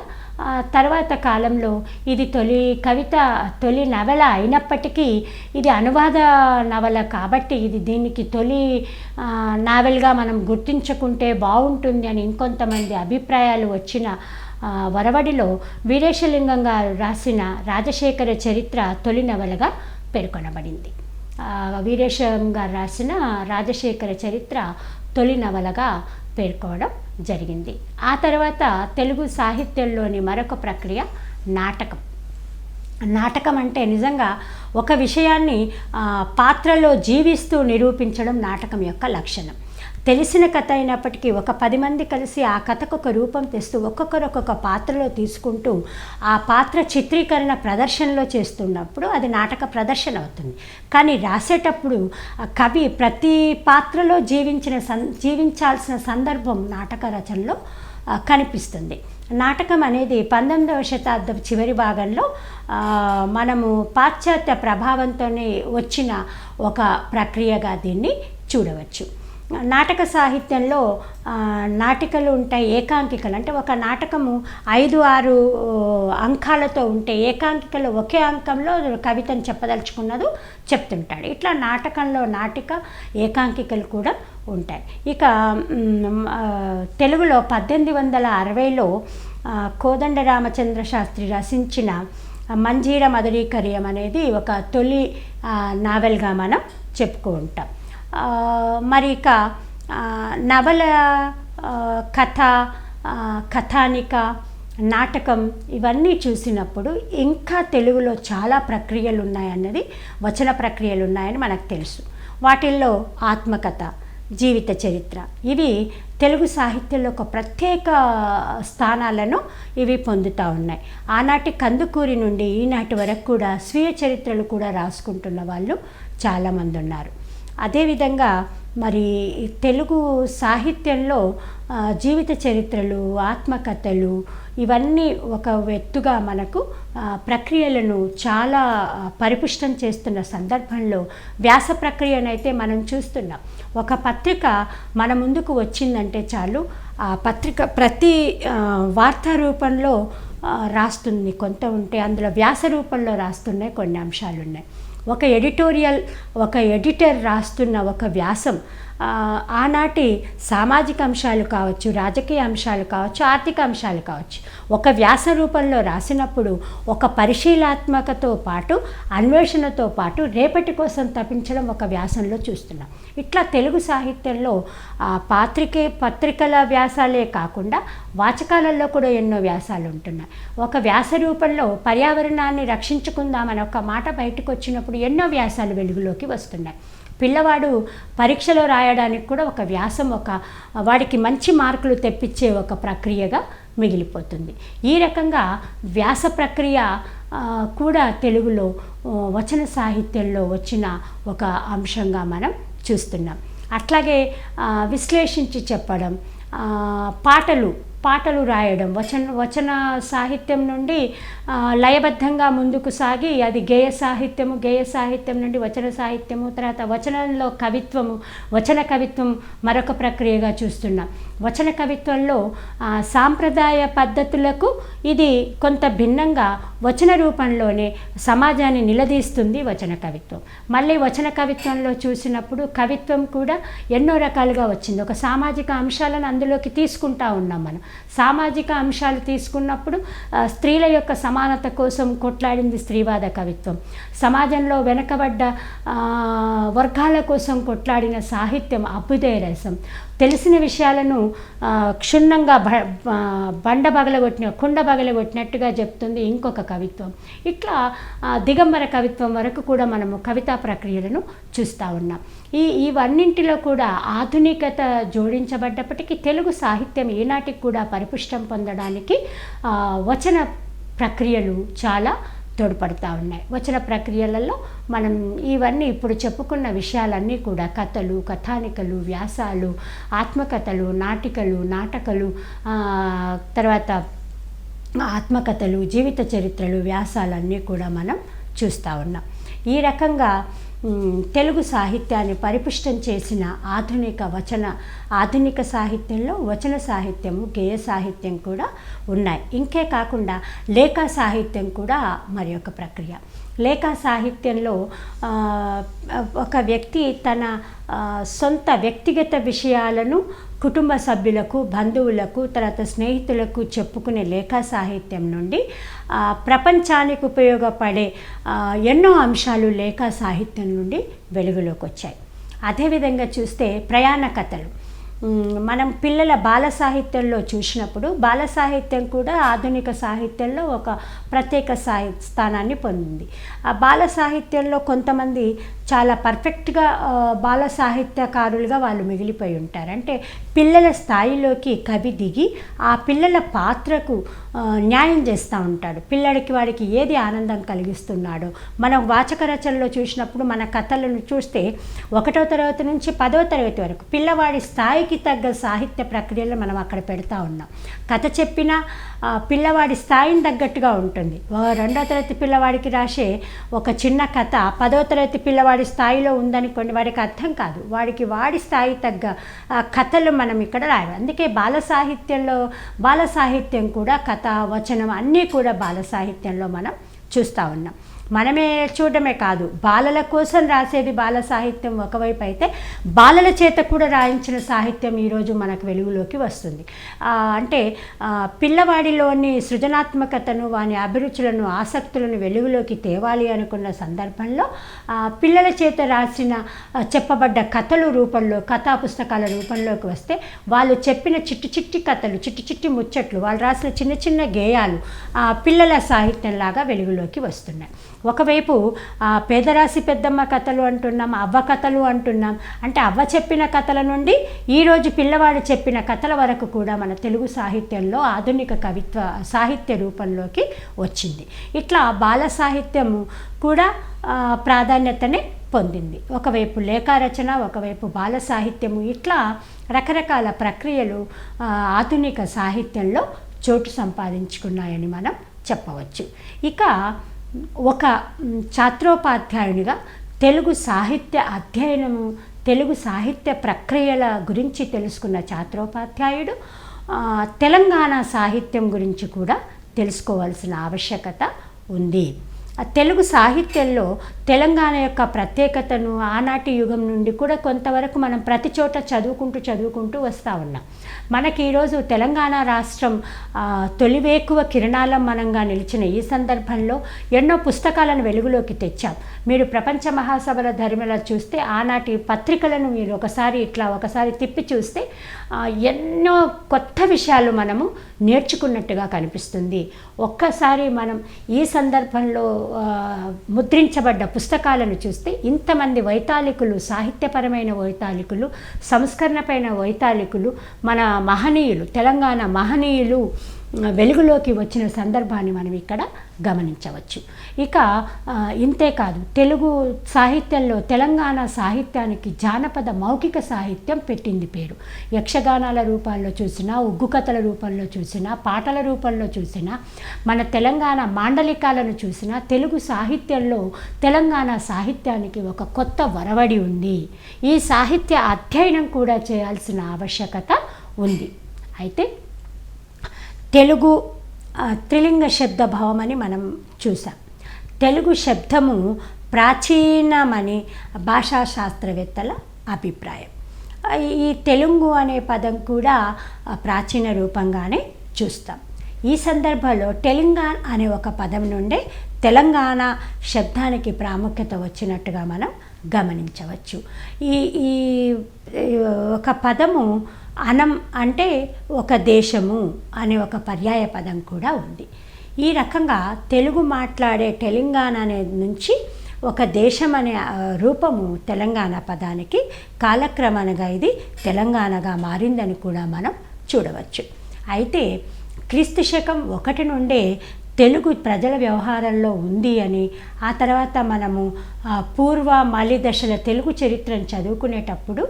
తర్వాత కాలంలో ఇది తొలి నవల అయినప్పటికీ ఇది అనువాద నవల కాబట్టి దీనికి తొలి నావెల్గా మనం గుర్తించుకుంటే బాగుంటుంది అని ఇంకొంతమంది అభిప్రాయాలు వచ్చిన వరవడిలో వీరేశలింగం గారు రాసిన రాజశేఖర చరిత్ర తొలి నవలగా పేర్కొనబడింది. వీరేశం గారు రాసిన రాజశేఖర చరిత్ర తొలి నవలగా పేర్కోవడం జరిగింది. ఆ తర్వాత తెలుగు సాహిత్యంలోని మరొక ప్రక్రియ నాటకం. నాటకం అంటే నిజంగా ఒక విషయాన్ని పాత్రలో జీవిస్తూ నిరూపించడం నాటకం యొక్క లక్షణం. తెలిసిన కథ అయినప్పటికీ ఒక 10 మంది కలిసి ఆ కథకు ఒక రూపం తెస్తూ ఒక్కొక్కరు ఒక్కొక్క పాత్రలో తీసుకుంటూ ఆ పాత్ర చిత్రీకరణ ప్రదర్శనలో చేస్తున్నప్పుడు అది నాటక ప్రదర్శన అవుతుంది. కానీ రాసేటప్పుడు కవి ప్రతి పాత్రలో జీవించాల్సిన సందర్భం నాటక రచనలో కనిపిస్తుంది. నాటకం అనేది 19వ శతాబ్దం చివరి భాగంలో మనము పాశ్చాత్య ప్రభావంతోనే వచ్చిన ఒక ప్రక్రియగా దీన్ని చూడవచ్చు. నాటక సాహిత్యంలో నాటికలు ఉంటాయి, ఏకాంకికలు అంటే ఒక నాటకము 5-6 అంకాలతో ఉంటే ఏకాంకికలు ఒకే అంకంలో కవితను చెప్పదలుచుకున్నది చెప్తుంటాడు. ఇట్లా నాటకంలో నాటిక ఏకాంకికలు కూడా ఉంటాయి. ఇక తెలుగులో 1860లో కోదండ రామచంద్ర శాస్త్రి రచించిన మంజీర మధురీకర్యం అనేది ఒక తొలి నావెల్గా మనం చెప్పుకుంటాం. మరి ఇక నవల, కథ, కథానిక, నాటకం ఇవన్నీ చూసినప్పుడు ఇంకా తెలుగులో చాలా ప్రక్రియలు ఉన్నాయన్నది, వచన ప్రక్రియలు ఉన్నాయని మనకు తెలుసు. వాటిల్లో ఆత్మకథ, జీవిత చరిత్ర ఇవి తెలుగు సాహిత్యంలో ఒక ప్రత్యేక స్థానాలను ఇవి పొందుతూ ఉన్నాయి. ఆనాటి కందుకూరి నుండి ఈనాటి వరకు కూడా స్వీయ చరిత్రలు కూడా రాసుకుంటున్న వాళ్ళు చాలామంది ఉన్నారు. అదేవిధంగా మరి తెలుగు సాహిత్యంలో జీవిత చరిత్రలు, ఆత్మకథలు ఇవన్నీ ఒక ఎత్తుగా మనకు ప్రక్రియలను చాలా పరిపుష్టం చేస్తున్న సందర్భంలో వ్యాస ప్రక్రియనైతే మనం చూస్తున్నాం. ఒక పత్రిక మన ముందుకు వచ్చిందంటే చాలు, ఆ పత్రిక ప్రతి వార్తా రూపంలో రాస్తుంది కొంత ఉంటే, అందులో వ్యాస రూపంలో రాస్తున్నాయి కొన్ని అంశాలు ఉన్నాయి. ఒక ఎడిటర్ రాస్తున్న ఒక వ్యాసం ఆనాటి సామాజిక అంశాలు కావచ్చు, రాజకీయ అంశాలు కావచ్చు, ఆర్థిక అంశాలు కావచ్చు, ఒక వ్యాస రూపంలో రాసినప్పుడు ఒక పరిశీలనాత్మకతో పాటు అన్వేషణతో పాటు రేపటి కోసం తప్పించడం ఒక వ్యాసంలో చూస్తున్నాం. ఇట్లా తెలుగు సాహిత్యంలో పత్రికల వ్యాసాలే కాకుండా వాచకాలలో కూడా ఎన్నో వ్యాసాలు ఉంటున్నాయి. ఒక వ్యాస రూపంలో పర్యావరణాన్ని రక్షించుకుందామని ఒక మాట బయటకు వచ్చినప్పుడు ఎన్నో వ్యాసాలు వెలుగులోకి వస్తున్నాయి. పిల్లవాడు పరీక్షలో రాయడానికి కూడా ఒక వ్యాసం వాడికి మంచి మార్కులు తెప్పించే ఒక ప్రక్రియగా మిగిలిపోతుంది. ఈ రకంగా వ్యాస ప్రక్రియ కూడా తెలుగులో వచన సాహిత్యంలో వచ్చిన ఒక అంశంగా మనం చూస్తున్నాం. అట్లాగే విశ్లేషించి చెప్పడం, పాటలు రాయడం, వచన సాహిత్యం నుండి లయబద్ధంగా ముందుకు సాగి అది గేయ సాహిత్యం నుండి వచన సాహిత్యము, తర్వాత వచనంలో వచన కవిత్వం మరొక ప్రక్రియగా చూస్తున్నాం. వచన కవిత్వంలో సాంప్రదాయ పద్ధతులకు ఇది కొంత భిన్నంగా వచన రూపంలోనే సమాజాన్ని నిలదీస్తుంది వచన కవిత్వం. మళ్ళీ వచన కవిత్వంలో చూసినప్పుడు కవిత్వం కూడా ఎన్నో రకాలుగా వచ్చింది. ఒక సామాజిక అంశాలను అందులోకి తీసుకుంటా ఉన్నాం మనం. సామాజిక అంశాలు తీసుకున్నప్పుడు స్త్రీల యొక్క సమానత కోసం కొట్లాడింది స్త్రీవాద కవిత్వం, సమాజంలో వెనకబడ్డ వర్గాల కోసం కొట్లాడిన సాహిత్యం అభ్యుదయ రసం, తెలిసిన విషయాలను క్షుణ్ణంగా కుండ బగలగొట్టినట్టుగా చెప్తుంది ఇంకొక కవిత్వం. ఇట్లా దిగంబర కవిత్వం వరకు కూడా మనము కవితా ప్రక్రియలను చూస్తూ ఉన్నాం. ఇవన్నింటిలో కూడా ఆధునికత జోడించబడ్డప్పటికీ తెలుగు సాహిత్యం ఈనాటికి కూడా పరిపుష్టం పొందడానికి వచన ప్రక్రియలు చాలా తోడ్పడుతూ ఉన్నాయి. వచన ప్రక్రియలలో మనం ఇవన్నీ ఇప్పుడు చెప్పుకున్న విషయాలన్నీ కూడా కథలు, కథానికలు, వ్యాసాలు, ఆత్మకథలు, నాటకాలు, తర్వాత ఆత్మకథలు, జీవిత చరిత్రలు, వ్యాసాలన్నీ కూడా మనం చూస్తూ ఉన్నాం. ఈ రకంగా తెలుగు సాహిత్యాన్ని పరిపుష్టం చేసిన ఆధునిక సాహిత్యంలో వచన సాహిత్యము, గేయ సాహిత్యం కూడా ఉన్నాయి. ఇంకే కాకుండా లేఖా సాహిత్యం కూడా మరి ఒక ప్రక్రియ. లేఖా సాహిత్యంలో ఒక వ్యక్తి తన సొంత వ్యక్తిగత విషయాలను కుటుంబ సభ్యులకు, బంధువులకు, తర్వాత స్నేహితులకు చెప్పుకునే లేఖా సాహిత్యం నుండి ప్రపంచానికి ఉపయోగపడే ఎన్నో అంశాలు లేఖా సాహిత్యం నుండి వెలుగులోకి వచ్చాయి. అదేవిధంగా చూస్తే ప్రయాణ కథలు మనం పిల్లల బాల సాహిత్యంలో చూసినప్పుడు బాల సాహిత్యం కూడా ఆధునిక సాహిత్యంలో ఒక ప్రత్యేక స్థానాన్ని పొందింది. ఆ బాల సాహిత్యంలో కొంతమంది చాలా పర్ఫెక్ట్గా బాల సాహిత్యకారులుగా వాళ్ళు మిగిలిపోయి ఉంటారు. అంటే పిల్లల స్థాయిలోకి కవి దిగి ఆ పిల్లల పాత్రకు న్యాయం చేస్తూ ఉంటాడు. పిల్లడికి వాడికి ఏది ఆనందం కలిగిస్తున్నాడో మనం వాచక రచనలో చూసినప్పుడు మన కథలను చూస్తే 1వ తరగతి నుంచి 10వ తరగతి వరకు పిల్లవాడి స్థాయికి తగ్గ సాహిత్య ప్రక్రియలు మనం అక్కడ పెడతా ఉన్నాం. కథ చెప్పిన పిల్లవాడి స్థాయిని తగ్గట్టుగా ఉంటుంది. 2వ తరగతి పిల్లవాడికి రాసే ఒక చిన్న కథ 10వ తరగతి పిల్లవాడి స్థాయిలో ఉందనుకోండి, వాడికి అర్థం కాదు. వాడి స్థాయి తగ్గ కథలు మనం ఇక్కడ రాయాలి. అందుకే బాల సాహిత్యం కూడా కథ, వచనం అన్నీ కూడా బాల సాహిత్యంలో మనం చూస్తూ ఉన్నాం. మనమే చూడడమే కాదు, బాలల కోసం రాసేది బాల సాహిత్యం ఒకవైపు అయితే, బాలల చేత కూడా రాయించిన సాహిత్యం ఈరోజు మనకు వెలుగులోకి వస్తుంది. అంటే పిల్లవాడిలోని సృజనాత్మకతను, వాని అభిరుచులను, ఆసక్తులను వెలుగులోకి తేవాలి అనుకున్న సందర్భంలో పిల్లల చేత రాసిన చెప్పబడ్డ కథల రూపంలో, కథా పుస్తకాల రూపంలోకి వస్తే వాళ్ళు చెప్పిన చిట్టి కథలు, చిట్టి ముచ్చట్లు, వాళ్ళు రాసిన చిన్న గేయాలు పిల్లల సాహిత్యంలాగా వెలుగులోకి వస్తున్నాయి. ఒకవైపు పేదరాశి పెద్దమ్మ కథలు అంటున్నాం, అవ్వ కథలు అంటున్నాం. అంటే అవ్వ చెప్పిన కథల నుండి ఈరోజు పిల్లవాడు చెప్పిన కథల వరకు కూడా మన తెలుగు సాహిత్యంలో ఆధునిక కవిత్వ సాహిత్య రూపంలోకి వచ్చింది. ఇట్లా బాల సాహిత్యము కూడా ప్రాధాన్యతనే పొందింది. ఒకవైపు లేఖారచన, ఒకవైపు బాల సాహిత్యము, ఇట్లా రకరకాల ప్రక్రియలు ఆధునిక సాహిత్యంలో చోటు సంపాదించుకున్నాయని మనం చెప్పవచ్చు. ఇక ఒక ఛాత్రోపాధ్యాయునిగా తెలుగు సాహిత్య అధ్యయనము, తెలుగు సాహిత్య ప్రక్రియల గురించి తెలుసుకున్న ఛాత్రోపాధ్యాయుడు తెలంగాణ సాహిత్యం గురించి కూడా తెలుసుకోవాల్సిన ఆవశ్యకత ఉంది. తెలుగు సాహిత్యంలో తెలంగాణ యొక్క ప్రత్యేకతను ఆనాటి యుగం నుండి కూడా కొంతవరకు మనం ప్రతి చోట చదువుకుంటూ వస్తూ ఉన్నాం. మనకి ఈరోజు తెలంగాణ రాష్ట్రం తొలివేకువ కిరణాలమ్మనంగా నిలిచిన ఈ సందర్భంలో ఎన్నో పుస్తకాలను వెలుగులోకి తెచ్చాం. మీరు ప్రపంచ మహాసభల ధర్మిలో చూస్తే ఆనాటి పత్రికలను మీరు ఒకసారి తిప్పి చూస్తే ఎన్నో కొత్త విషయాలు మనము నేర్చుకున్నట్టుగా కనిపిస్తుంది. ఒక్కసారి మనం ఈ సందర్భంలో ముద్రించబడ్డ పుస్తకాలను చూస్తే ఇంతమంది వైతాళికులు, సాహిత్యపరమైన వైతాళికులు, సంస్కరణపైన వైతాళికులు, మన మహనీయులు, తెలంగాణ మహనీయులు వెలుగులోకి వచ్చిన సందర్భాన్ని మనం ఇక్కడ గమనించవచ్చు. ఇక ఇంతేకాదు, తెలుగు సాహిత్యంలో తెలంగాణ సాహిత్యానికి జానపద మౌఖిక సాహిత్యం పెట్టింది పేరు. యక్షగానాల రూపాల్లో చూసినా, ఉగ్గు కథల రూపంలో చూసినా, పాటల రూపంలో చూసినా, మన తెలంగాణ మాండలికాలను చూసినా తెలుగు సాహిత్యంలో తెలంగాణ సాహిత్యానికి ఒక కొత్త వరవడి ఉంది. ఈ సాహిత్య అధ్యయనం కూడా చేయాల్సిన ఆవశ్యకత ఉంది. అయితే తెలుగు త్రిలింగ శబ్ద భావమని మనం చూసాం. తెలుగు శబ్దము ప్రాచీనమని భాషా శాస్త్రవేత్తల అభిప్రాయం. ఈ తెలుగు అనే పదం కూడా ప్రాచీన రూపంగానే చూస్తాం. ఈ సందర్భంలో తెలంగాణ అనే ఒక పదం నుండే తెలంగాణ శబ్దానికి ప్రాముఖ్యత వచ్చినట్టుగా మనం గమనించవచ్చు. ఈ ఒక పదము అనం అంటే ఒక దేశము అనే ఒక పర్యాయ పదం కూడా ఉంది. ఈ రకంగా తెలుగు మాట్లాడే తెలంగాణ అనే నుంచి ఒక దేశం అనే రూపము తెలంగాణ పదానికి కాలక్రమంగా ఇది తెలంగాణగా మారిందని కూడా మనం చూడవచ్చు. అయితే క్రీస్తు శకం 1 నుండే తెలుగు ప్రజల వ్యవహారంలో ఉంది అని, ఆ తర్వాత మనము పూర్వ మలి దశల తెలుగు చరిత్రను చదువుకునేటప్పుడు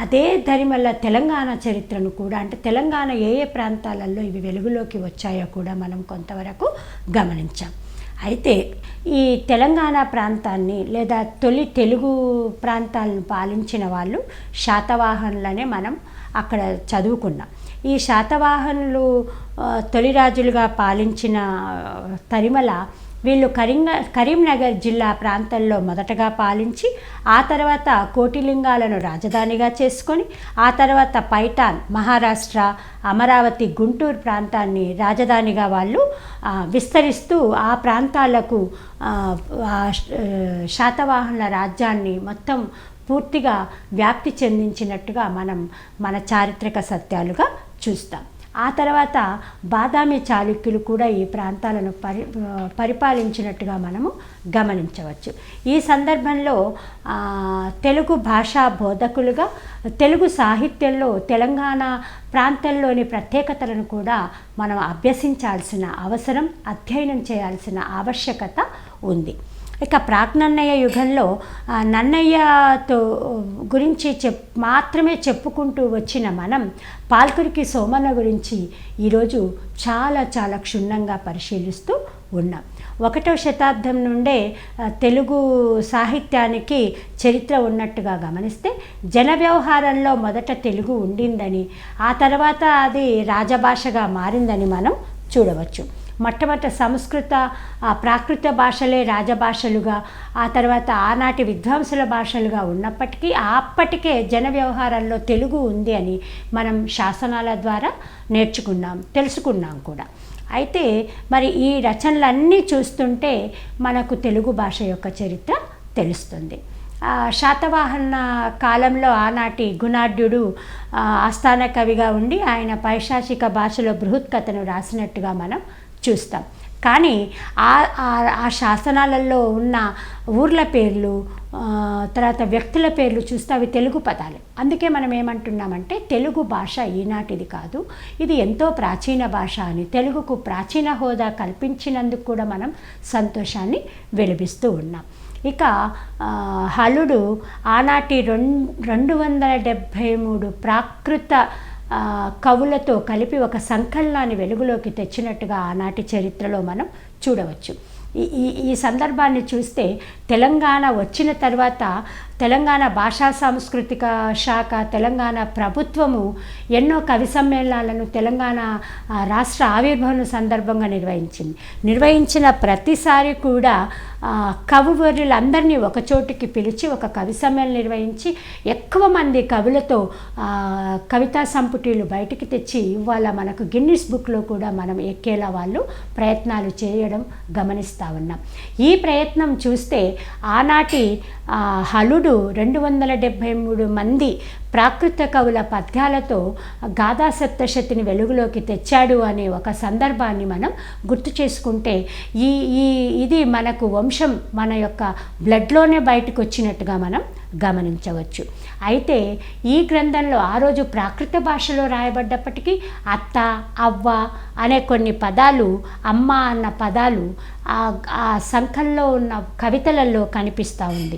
అదే ధరిమల్ల తెలంగాణ చరిత్రను కూడా, అంటే తెలంగాణ ఏ ఏ ప్రాంతాలలో ఇవి వెలుగులోకి వచ్చాయో కూడా మనం కొంతవరకు గమనించాం. అయితే ఈ తెలంగాణ ప్రాంతాన్ని లేదా తొలి తెలుగు ప్రాంతాలను పాలించిన వాళ్ళు శాతవాహనులనే మనం అక్కడ చదువుకున్నాం. ఈ శాతవాహనులు తొలి రాజులుగా పాలించిన తరిమల వీళ్ళు కరీంనగర్ జిల్లా ప్రాంతంలో మొదటగా పాలించి, ఆ తర్వాత కోటిలింగాలను రాజధానిగా చేసుకొని, ఆ తర్వాత పైఠాన్ మహారాష్ట్ర, అమరావతి, గుంటూరు ప్రాంతాన్ని రాజధానిగా వాళ్ళు విస్తరిస్తూ ఆ ప్రాంతాలకు శాతవాహనుల రాజ్యాన్ని మొత్తం పూర్తిగా వ్యాప్తి చెందించినట్టుగా మనం మన చారిత్రక సత్యాలుగా చూస్తాం. ఆ తర్వాత బాదామి చాళుక్యులు కూడా ఈ ప్రాంతాలను పరిపాలించినట్టుగా మనము గమనించవచ్చు. ఈ సందర్భంలో తెలుగు భాషా బోధకులుగా తెలుగు సాహిత్యంలో తెలంగాణ ప్రాంతంలోని ప్రత్యేకతలను కూడా మనం అభ్యసించాల్సిన అవసరం, అధ్యయనం చేయాల్సిన ఆవశ్యకత ఉంది. ఇక ప్రాక్నన్నయ్య యుగంలో నన్నయ్యతో గురించి మాత్రమే చెప్పుకుంటూ వచ్చిన మనం పాల్కురికి సోమన్న గురించి ఈరోజు చాలా చాలా క్షుణ్ణంగా పరిశీలిస్తూ ఉన్నాం. 1వ శతాబ్దం నుండే తెలుగు సాహిత్యానికి చరిత్ర ఉన్నట్టుగా గమనిస్తే, జన వ్యవహారంలో మొదట తెలుగు ఉండిందని, ఆ తర్వాత అది రాజభాషగా మారిందని మనం చూడవచ్చు. మొట్టమొదటి సంస్కృత ప్రాకృత భాషలే రాజభాషలుగా, ఆ తర్వాత ఆనాటి విద్వాంసుల భాషలుగా ఉన్నప్పటికీ అప్పటికే జన వ్యవహారాల్లో తెలుగు ఉంది అని మనం శాసనాల ద్వారా తెలుసుకున్నాం కూడా. అయితే మరి ఈ రచనలన్నీ చూస్తుంటే మనకు తెలుగు భాష యొక్క చరిత్ర తెలుస్తుంది. శాతవాహన కాలంలో ఆనాటి గుణాఢ్యుడు ఆస్థాన కవిగా ఉండి ఆయన పైశాచిక భాషలో బృహత్కథను రాసినట్టుగా మనం చూస్తాం. కానీ ఆ శాసనాలలో ఉన్న ఊర్ల పేర్లు, తర్వాత వ్యక్తుల పేర్లు చూస్తే అవి తెలుగు పదాలు. అందుకే మనం ఏమంటున్నామంటే తెలుగు భాష ఈనాటిది కాదు, ఇది ఎంతో ప్రాచీన భాష అని, తెలుగుకు ప్రాచీన హోదా కల్పించినందుకు కూడా మనం సంతోషాన్ని వెలిపిస్తూ ఉన్నాం. ఇక హలుడు ఆనాటి 273 ప్రాకృత కవులతో కలిపి ఒక సంకలనాన్ని వెలుగులోకి తెచ్చినట్టుగా ఆనాటి చరిత్రలో మనం చూడవచ్చు. ఈ సందర్భాన్ని చూస్తే తెలంగాణ వచ్చిన తర్వాత తెలంగాణ భాషా సాంస్కృతిక శాఖ, తెలంగాణ ప్రభుత్వము ఎన్నో కవి సమ్మేళనాలను తెలంగాణ రాష్ట్ర ఆవిర్భావం సందర్భంగా నిర్వహించిన ప్రతిసారి కూడా కవువర్యులందరినీ ఒకచోటికి పిలిచి ఒక కవి సమ్మేళనం నిర్వహించి ఎక్కువ మంది కవులతో కవితా సంపుటీలు బయటికి తెచ్చి ఇవాళ మనకు గిన్నిస్ బుక్లో కూడా మనం ఎక్కేలా వాళ్ళు ప్రయత్నాలు చేయడం గమనిస్తూ ఉన్నాం. ఈ ప్రయత్నం చూస్తే ఆనాటి హలుడు 273 మంది ప్రాకృత కవుల పద్యాలతో గాథా సప్తశతిని వెలుగులోకి తెచ్చాడు అనే ఒక సందర్భాన్ని మనం గుర్తు చేసుకుంటే ఇది మనకు వంశం మన యొక్క బ్లడ్లోనే బయటకు వచ్చినట్టుగా మనం గమనించవచ్చు. అయితే ఈ గ్రంథంలో ఆ రోజు ప్రాకృత భాషలో రాయబడ్డప్పటికీ అత్త, అవ్వ అనే కొన్ని పదాలు, అమ్మ అన్న పదాలు ఆ సంఖ్యలో ఉన్న కవితలలో కనిపిస్తూ ఉంది.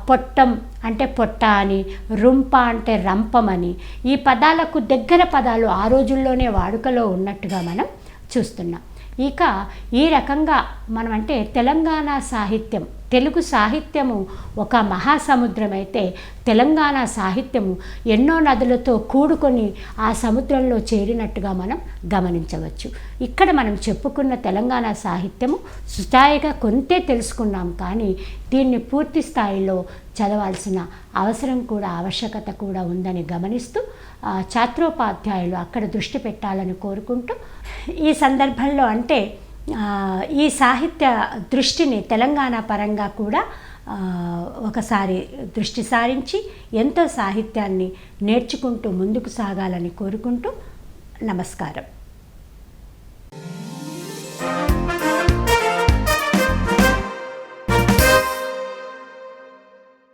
పొట్టం అంటే పొట్ట అని, రుంప అంటే రంపమని, ఈ పదాలకు దగ్గర పదాలు ఆ రోజుల్లోనే వాడుకలో ఉన్నట్టుగా మనం చూస్తున్నాం. ఇక ఈ రకంగా మనం అంటే తెలంగాణ సాహిత్యం, తెలుగు సాహిత్యము ఒక మహాసముద్రం అయితే తెలంగాణ సాహిత్యము ఎన్నో నదులతో కూడుకొని ఆ సముద్రంలో చేరినట్టుగా మనం గమనించవచ్చు. ఇక్కడ మనం చెప్పుకున్న తెలంగాణ సాహిత్యము సుస్థాయిగా కొంతే తెలుసుకున్నాం, కానీ దీన్ని పూర్తి స్థాయిలో చదవాల్సిన అవసరం కూడా, ఆవశ్యకత కూడా ఉందని గమనిస్తూ ఛాత్రోపాధ్యాయులు అక్కడ దృష్టి పెట్టాలని కోరుకుంటూ ఈ సందర్భంలో అంటే ఈ సాహిత్య దృష్టిని తెలంగాణ పరంగా కూడా ఒకసారి దృష్టి సారించి ఎంతో సాహిత్యాన్ని నేర్చుకుంటూ ముందుకు సాగాలని కోరుకుంటూ నమస్కారం.